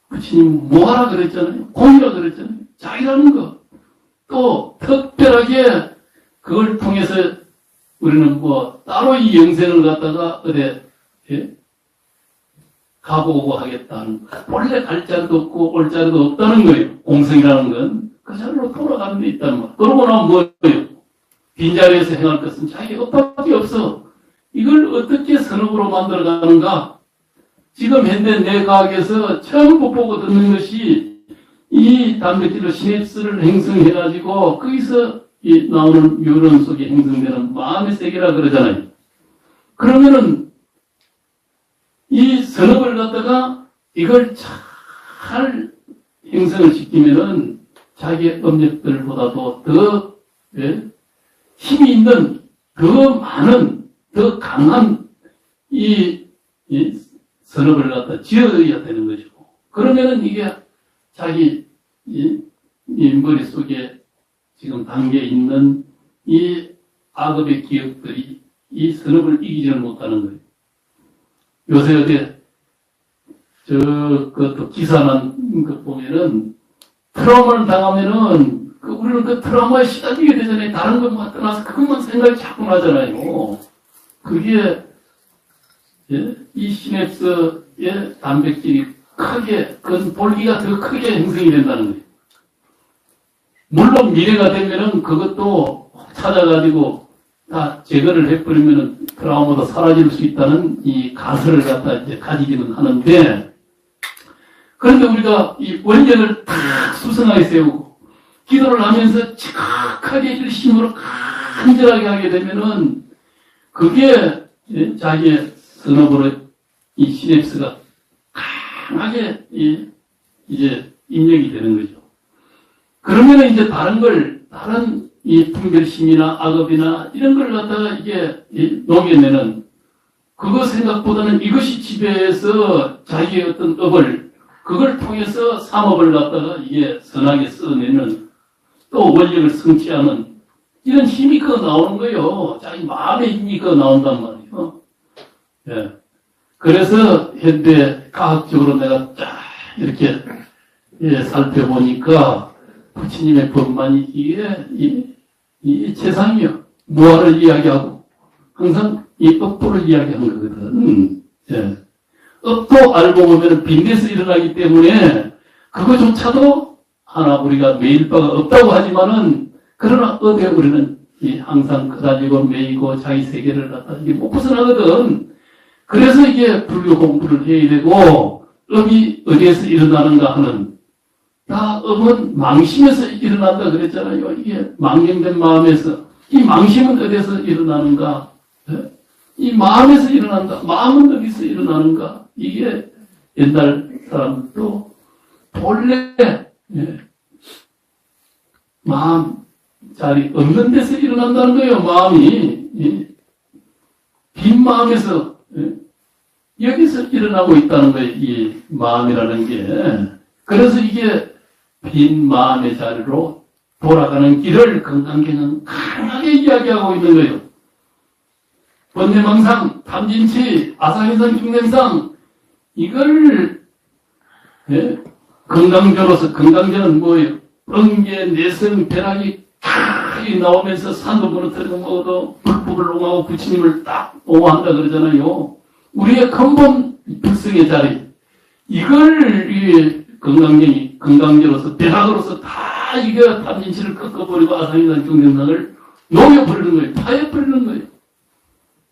부처님 뭐하라 그랬잖아요. 공이라 그랬잖아요. 자기라는 거. 또 특별하게 그걸 통해서 우리는 뭐 따로 이 영생을 갖다가 어디 가고 오고 하겠다는 거. 원래 갈 자리도 없고 올 자리도 없다는 거예요. 공성이라는 건 그 자리로 돌아가는 데 있다는 거. 그러고 나면 뭐예요? 빈자리에서 행할 것은 자기 것밖에 없어. 이걸 어떻게 선업으로 만들어가는가? 지금 현대 내 과학에서 처음 보고 듣는 것이 이 단백질로 시냅스를 형성해가지고 거기서 이 나오는 뉴런 속에 형성되는 마음의 세계라 그러잖아요. 그러면은 이 선업을 갖다가 이걸 잘 형성을 시키면은 자기의 업력들보다도 더 힘이 있는 더 많은 더 강한 이 선업을 갖다 지어야 되는 거죠. 그러면은 이게 자기 이 머릿속에 지금 담겨 있는 이 악업의 기억들이 이 선업을 이기지를 못하는 거예요. 요새 어제 그것도 기사난 거 보면은 트라우마를 당하면은 우리는 그 트라우마에 시달리게 되잖아요. 다른 것만 떠나서 그것만 생각이 자꾸 나잖아요. 그게 이 시냅스의 단백질이 크게 그 볼기가 더 크게 형성이 된다는 거예요. 물론 미래가 되면은 그것도 찾아가지고 다 제거를 해버리면은 트라우마도 사라질 수 있다는 이 가설을 갖다 이제 가지기는 하는데, 그런데 우리가 이 원전을 딱 수성하게 세우고 기도를 하면서 지각하게 일심으로 간절하게 하게 되면은 그게 자기의 선업으로 이 시냅스가 강하게 이제 입력이 되는 거죠. 그러면은 이제 다른 이 분별심이나 악업이나 이런 걸 갖다가 이게 녹여내는 그거 생각보다는 이것이 지배해서 자기의 어떤 업을 그걸 통해서 삼업을 갖다가 이게 선하게 써내는 또 원력을 성취하는 이런 힘이 그거 나오는 거예요. 자기 마음의 힘이 그거 나온단 말이에요. 예. 그래서 현대 과학적으로 내가 쫙 이렇게 살펴보니까 부처님의 법만이 이 세상이요. 무아를 이야기하고 항상 이 업보를 이야기하는 거거든. 예. 업도 알고 보면 빈대에서 일어나기 때문에 그거조차도 하나 우리가 매일 바가 없다고 하지만은 그러나 업에 우리는 항상 그다지고 매이고 자기 세계를 갖다 이게 못 벗어나거든. 그래서 이게 불교 공부를 해야 되고, 음이 어디에서 일어나는가 하는, 다 음은 망심에서 일어난다 그랬잖아요. 이게 망령된 마음에서. 이 망심은 어디에서 일어나는가? 이 마음에서 일어난다. 마음은 어디서 일어나는가? 이게 옛날 사람도 본래 마음 자리 없는 데서 일어난다는 거예요. 마음이 빈 마음에서 여기서 일어나고 있다는 거예요. 이 마음이라는 게. 그래서 이게 빈 마음의 자리로 돌아가는 길을 건강경은 강하게 이야기하고 있는 거예요. 번뇌망상, 탐진치, 아상이상, 중생상 이걸 건강교로서, 건강교는 뭐예요? 번개, 내성, 벼락이 탁 나오면서 산도 무너뜨리고 먹어도 불법을 옹하고 부처님을 딱 옹호한다 그러잖아요. 우리의 근본 불성의 자리, 이걸 이 건강교로서, 벼락으로서 다 이거 탐진치를 꺾어버리고 아상이상, 중생상을 녹여버리는 거예요. 파해버리는 거예요.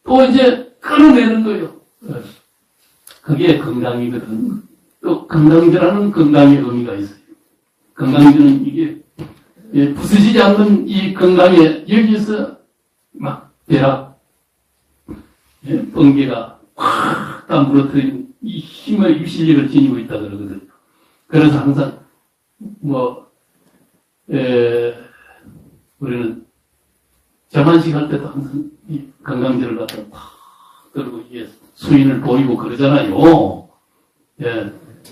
또 이제 끌어내는 거예요. 그게 건강이거든. 또 건강제라는 건강의 의미가 있어요. 건강제는 이게 부서지지 않는 이 건강에 여기서 막 벼락, 번개가 확 다 무너뜨린 이 힘의 유실력을 지니고 있다 그러거든요. 그래서 항상 우리는 저만식 할 때도 항상 이 건강제를 갖다 팍 들고 이게 수인을 보이고 그러잖아요.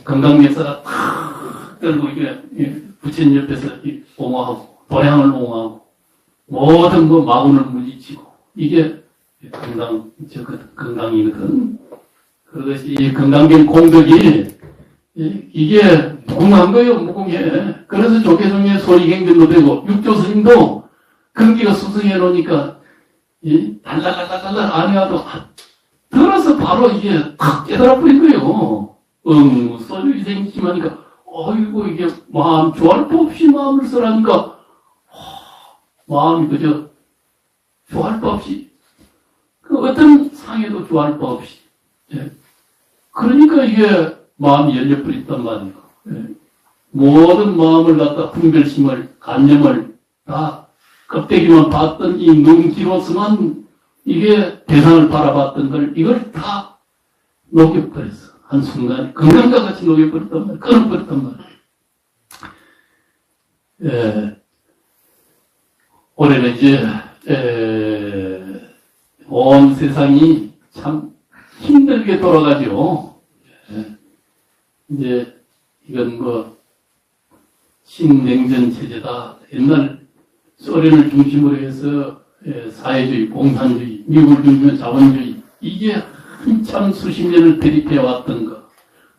건강역사가 팍 들고 이게 부처님 옆에서 옹호하고 도량을 옹호하고 모든 마군을 물리치고 이게 건강이거든. 그것이 이 건강경 공덕이 이게 무궁한 거예요. 무궁해. 그래서 조계종의 소리경전도 되고 육조스님도 근기가 수승해 놓으니까 달달달달달 안에 와도 들어서 바로 이게 탁 깨달아 버린 거예요. 소주 이생심하니까 어이구 이게 마음 좋아할 법 없이 마음을 쓰라니까 마음이 그저 좋아할 법 없이 그 어떤 상해도 좋아할 법 없이 그러니까 이게 마음이 열려버렸단 말이에요. 모든 마음을 갖다 분별심을 간념을 다 껍데기만 봤던 이 눈기로서만 이게 대상을 바라봤던 걸 이걸 다 녹여버렸어. 한순간에 건강과 같이 녹여버렸단 말이야. 끊어버렸단 말이야. 올해는 이제 온 세상이 참 힘들게 돌아가죠. 이제 이건 신냉전 체제다. 옛날 소련을 중심으로 해서 사회주의, 공산주의, 미국을 중심으로 자본주의 이게 한참 수십 년을 대립해 왔던 것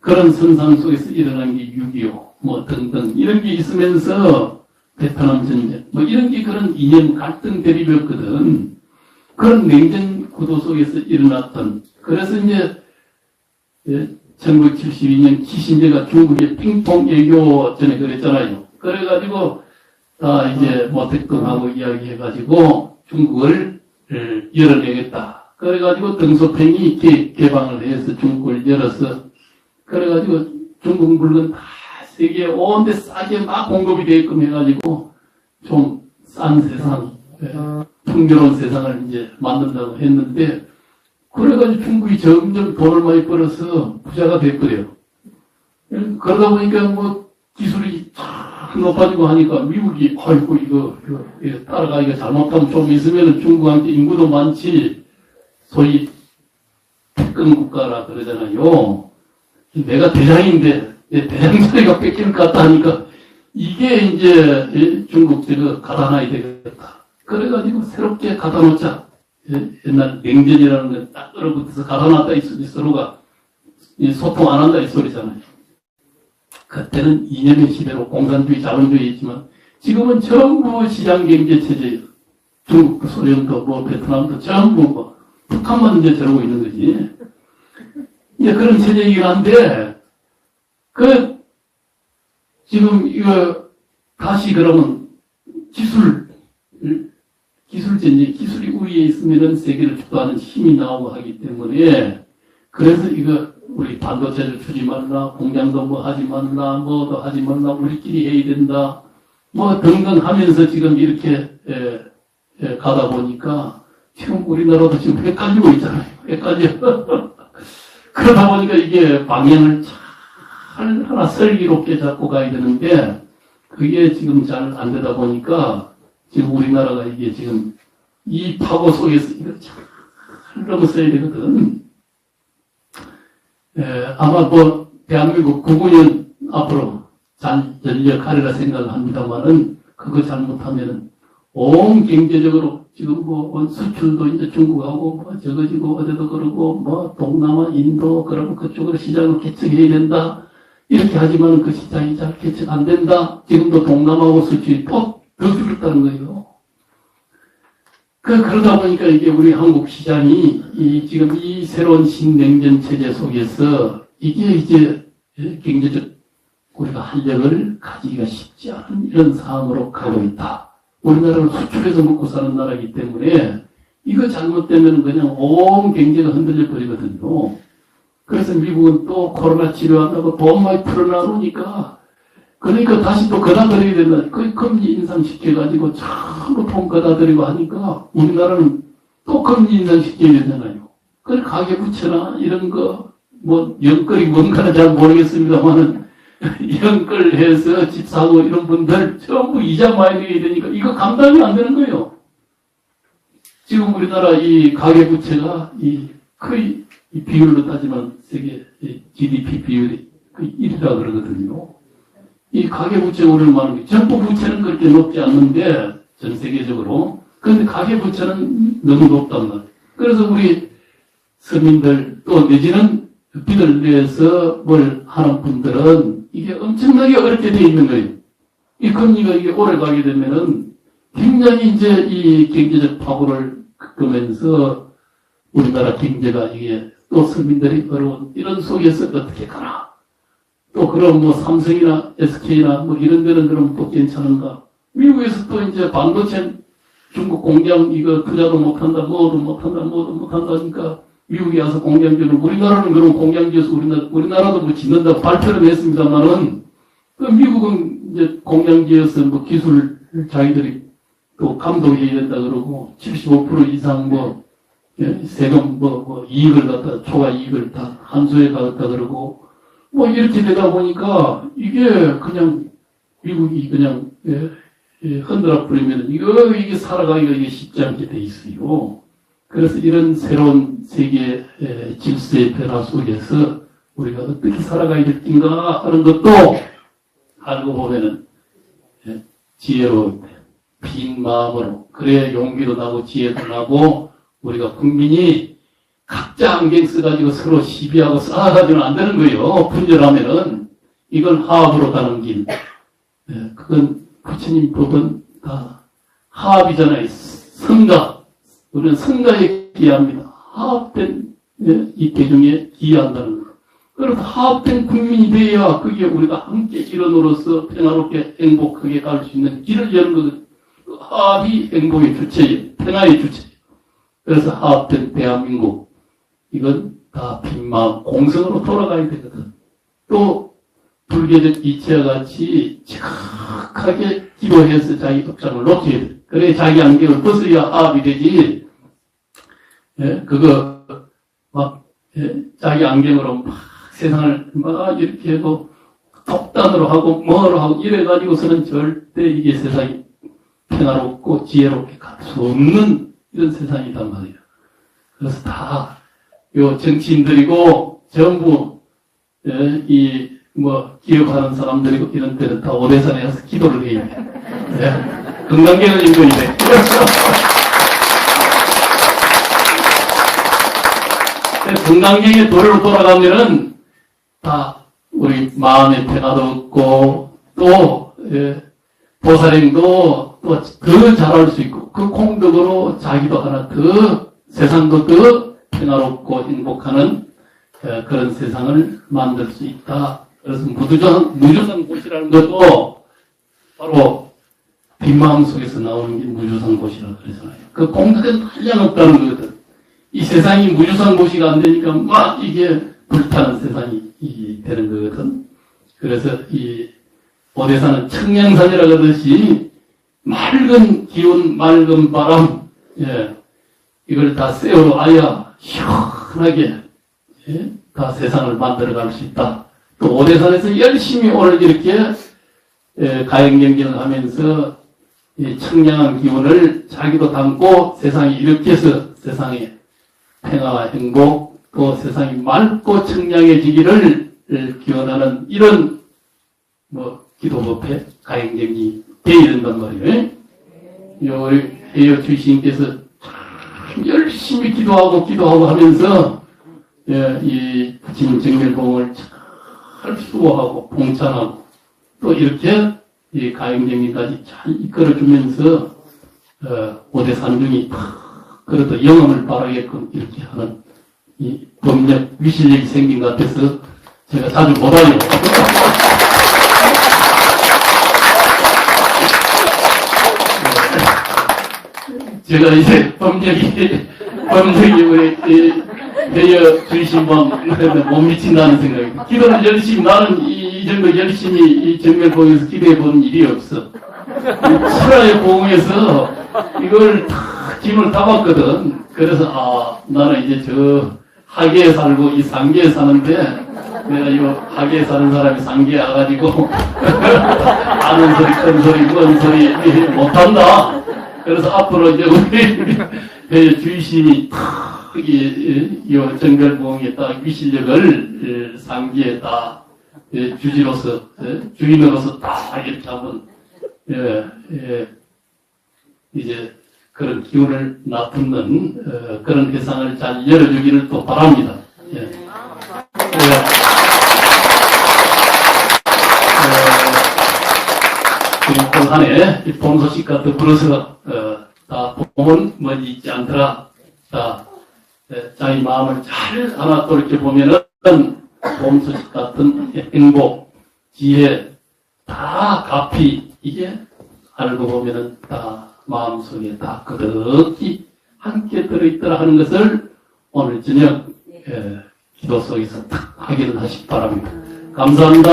그런 선상 속에서 일어난 게 6.25 등등 이런 게 있으면서 베트남 전쟁 이런 게 그런 이념 갈등 대립이었거든. 그런 냉전 구도 속에서 일어났던 그래서 이제 1972년 키신저가 중국의 핑퐁 외교 전에 그랬잖아요. 그래가지고 다 이제 모택동하고 이야기해가지고 중국을 열어내겠다. 그래가지고 등소팽이 개방을 해서 중국을 열어서 그래가지고 중국 물건 다 세계 온데 싸게 막 공급이 되게끔 해가지고 좀 싼 세상, 풍요로운 세상을 이제 만든다고 했는데 그래가지고 중국이 점점 돈을 많이 벌어서 부자가 돼버려요. 그러다 보니까 기술이 쫙 높아지고 하니까 미국이 아이고 이거 따라가기가 잘못하면 좀 있으면 중국한테 인구도 많지 소위 패권 국가라 그러잖아요. 내가 대장인데 내 대장 자리가 뺏길 것 같다 하니까 이게 이제 중국 제가 가다놔야 되겠다. 그래가지고 새롭게 가다놓자. 옛날 냉전이라는 건 딱 얼어붙어서 가다놨다 이 서로가 소통 안 한다 이 소리잖아요. 그때는 이념의 시대로 공산주의, 자본주의였지만 지금은 전부 시장경제 체제예요. 중국도 소련도 베트남도 전부 북한만 이제 저러고 있는 거지. 이제 그런 체제이긴 한데 지금 이거 다시 그러면 기술 그렇죠. 이제 기술이 우위에 있으면은 세계를 주도하는 힘이 나오고 하기 때문에 그래서 이거 우리 반도체를 주지 말라, 공장도 뭐 하지 말라, 뭐도 하지 말라, 우리끼리 해야 된다, 뭐 등등 하면서 지금 이렇게 가다 보니까 지금 우리나라도 지금 헷갈리고 있잖아요. 헷갈려. 그러다 보니까 이게 방향을 잘 하나 슬기롭게 잡고 가야 되는데 그게 지금 잘 안 되다 보니까 지금 우리나라가 이게 지금 이 파고 속에서 이걸 잘 넘어서야 되거든. 아마 뭐 대한민국 9, 9년 앞으로 잘 전력하리라 생각을 합니다만은 그거 잘못하면은 온 경제적으로 지금 뭐 수출도 이제 중국하고 뭐 저거지고 어디도 그러고 뭐 동남아 인도 그러고 그쪽으로 시장을 개척해야 된다 이렇게 하지만 그 시장이 잘 개척 안 된다. 지금도 동남아하고 수출이 또 더 줄었다는 거예요. 그러다 보니까 이게 우리 한국 시장이 지금 이 새로운 신냉전 체제 속에서 이게 이제 경제적 우리가 활력을 가지기가 쉽지 않은 이런 상황으로 가고 있다. 우리나라는 수출해서 먹고 사는 나라이기 때문에 이거 잘못되면 그냥 온 경제가 흔들려 버리거든요. 그래서 미국은 또 코로나 치료한다고 돈 많이 풀어놔놓으니까 그러니까 다시 또 거다들여야 된다. 그 금리 인상시켜가지고 전부 돈 거다들이고 하니까 우리나라는 또 금리 인상시켜야 되잖아요. 그 가계부채나 이런 거 뭐 연끌이 뭔가는 잘 모르겠습니다만은 연끌해서 집 사고 이런 분들 전부 이자 많이 내야 되니까 이거 감당이 안 되는 거예요. 지금 우리나라 이 가계부채가 거의 이 비율로 따지면 세계 GDP 비율이 거의 1이라 그러거든요. 이 가계부채 오르는 게 정부 부채는 그렇게 높지 않는데 전 세계적으로 그런데 가계부채는 너무 높단 말이에요. 그래서 우리 서민들 또 내지는 빚을 내서 뭘 하는 분들은 이게 엄청나게 어렵게 돼 있는 거예요. 이 금리가 이게 오래 가게 되면은 굉장히 이제 이 경제적 파고를 겪으면서 우리나라 경제가 이게 또 서민들이 어려운 이런 속에서 어떻게 가나. 또 그럼 뭐 삼성이나 SK나 뭐 이런 데는 그럼 또 괜찮은가. 미국에서 또 이제 반도체 중국 공장 이거 투자도 못한다, 뭐도 못한다 하니까 미국에 와서 공장 지는 우리나라는 그럼 공장 지어서 우리나라도 뭐 짓는다고 발표를 했습니다만은 그 미국은 이제 공장 지어서 뭐 기술 자기들이 또 감독해야 된다 그러고 75% 이상 뭐 세금 뭐 이익을 갖다 초과 이익을 다 한수에 가겠다 그러고 뭐 이렇게 되다 보니까 이게 그냥 미국이 그냥 흔들어 버리면 이게 살아가기가 이게 쉽지 않게 돼 있어요. 그래서 이런 새로운 세계 질서의 변화 속에서 우리가 어떻게 살아가야 될인가 하는 것도 알고 보면은 지혜로운 빈 마음으로 그래야 용기도 나고 지혜도 나고 우리가 국민이 각자 안경 써가지고 서로 시비하고 싸워가지고는 안 되는 거예요. 분열하면은 이건 화합으로 가는 길. 그건 부처님 법은 다 화합이잖아요. 성가. 우리는 성가에 기여합니다. 화합된 이 대중에 기여한다는 거. 그래서 화합된 국민이 돼야 그게 우리가 함께 일원으로서 평화롭게 행복하게 갈 수 있는 길을 여는 거거든요. 화합이 행복의 주체예요. 평화의 주체예요. 그래서 화합된 대한민국. 이건 다 빈마음, 공성으로 돌아가야 되거든. 또 불교적 이치와 같이 정확하게 기도해서 자기 독장을 놓쳐야 돼. 그래 자기 안경을 벗어야 화합이 되지. 그거 막 자기 안경으로 막 세상을 막 이렇게 해도 독단으로 하고 뭐로 하고 이래가지고서는 절대 이게 세상이 평화롭고 지혜롭게 갈 수 없는 이런 세상이단 말이에요. 그래서 다 요 정치인들이고 전부 기업하는 사람들이고 이런 데는 다 오대산에 가서 기도를 해야 돼. 건강계는 인권이 돼. 건강경의 도로로 돌아가면은 다 우리 마음의 평화도 얻고 또 보살행도 또 더 잘할 수 있고 그 공덕으로 자기도 하나 더 세상도 더 평화롭고 행복하는 그런 세상을 만들 수 있다. 그래서 무조건 곳이라는 것도 바로 빈마음 속에서 나오는 게 무주상고시라고 그러잖아요. 그 공덕에서 한량없다는 거거든. 이 세상이 무주상고시가 안 되니까 막 이게 불타는 세상이 되는 거거든. 그래서 이 오대산은 청량산이라고 하듯이 맑은 기운, 맑은 바람, 예, 이걸 다 쐬어놔야 시원하게, 예, 다 세상을 만들어갈 수 있다. 또 오대산에서 열심히 오늘 이렇게 가행경경을 하면서 이 청량한 기운을 자기도 담고 세상에 이렇게 해서 세상에 평화와 행복, 또 세상이 맑고 청량해지기를 기원하는 이런 기도법회 가행경이 되어야 된단 말이에요. 우리 회여 주시님께서 참 열심히 기도하고 하면서 이 부처님 정멸봉을 잘 수호하고 봉찬하고 또 이렇게 이 가행경리까지 잘 이끌어주면서 오대산중이 그래도 영험을 바라게끔 이렇게 하는 이 법력 위실력이 생긴 것 같아서 제가 자주 못하요. 제가 이제 법력이 우리 대여 주신방 못 미친다는 생각입니다. 기도를 열심히 나는 이 정도 열심히 이 정멸봉에서 기도해 본 일이 없어. 철화의 봉에서 이걸 다 짐을 담았거든. 그래서 나는 이제 저 하계에 살고 이 상계에 사는데 내가 이 하계에 사는 사람이 상계에 와가지고 아는 소리 큰 소리 먼 소리 못한다. 그래서 앞으로 이제 우리 주의심이 이 정별봉에 딱 위실력을 상기에 딱 주지로서 주인으로서 딱 이렇게 한번 이제 그런 기운을 나타내는 그런 대상을 잘 열어주기를 또 바랍니다. 지금 올 한해 봄 소식과 더불어서 다 봄은 멀리 있지 않더라. 다 자기 마음을 잘 하나 또 이렇게 보면은 봄 소식 같은 행복, 지혜 다 가피 이게 알고 보면은 다 마음속에 다 그득히 함께 들어있더라 하는 것을 오늘 저녁 기도 속에서 딱 확인을 하시기 바랍니다. 감사합니다.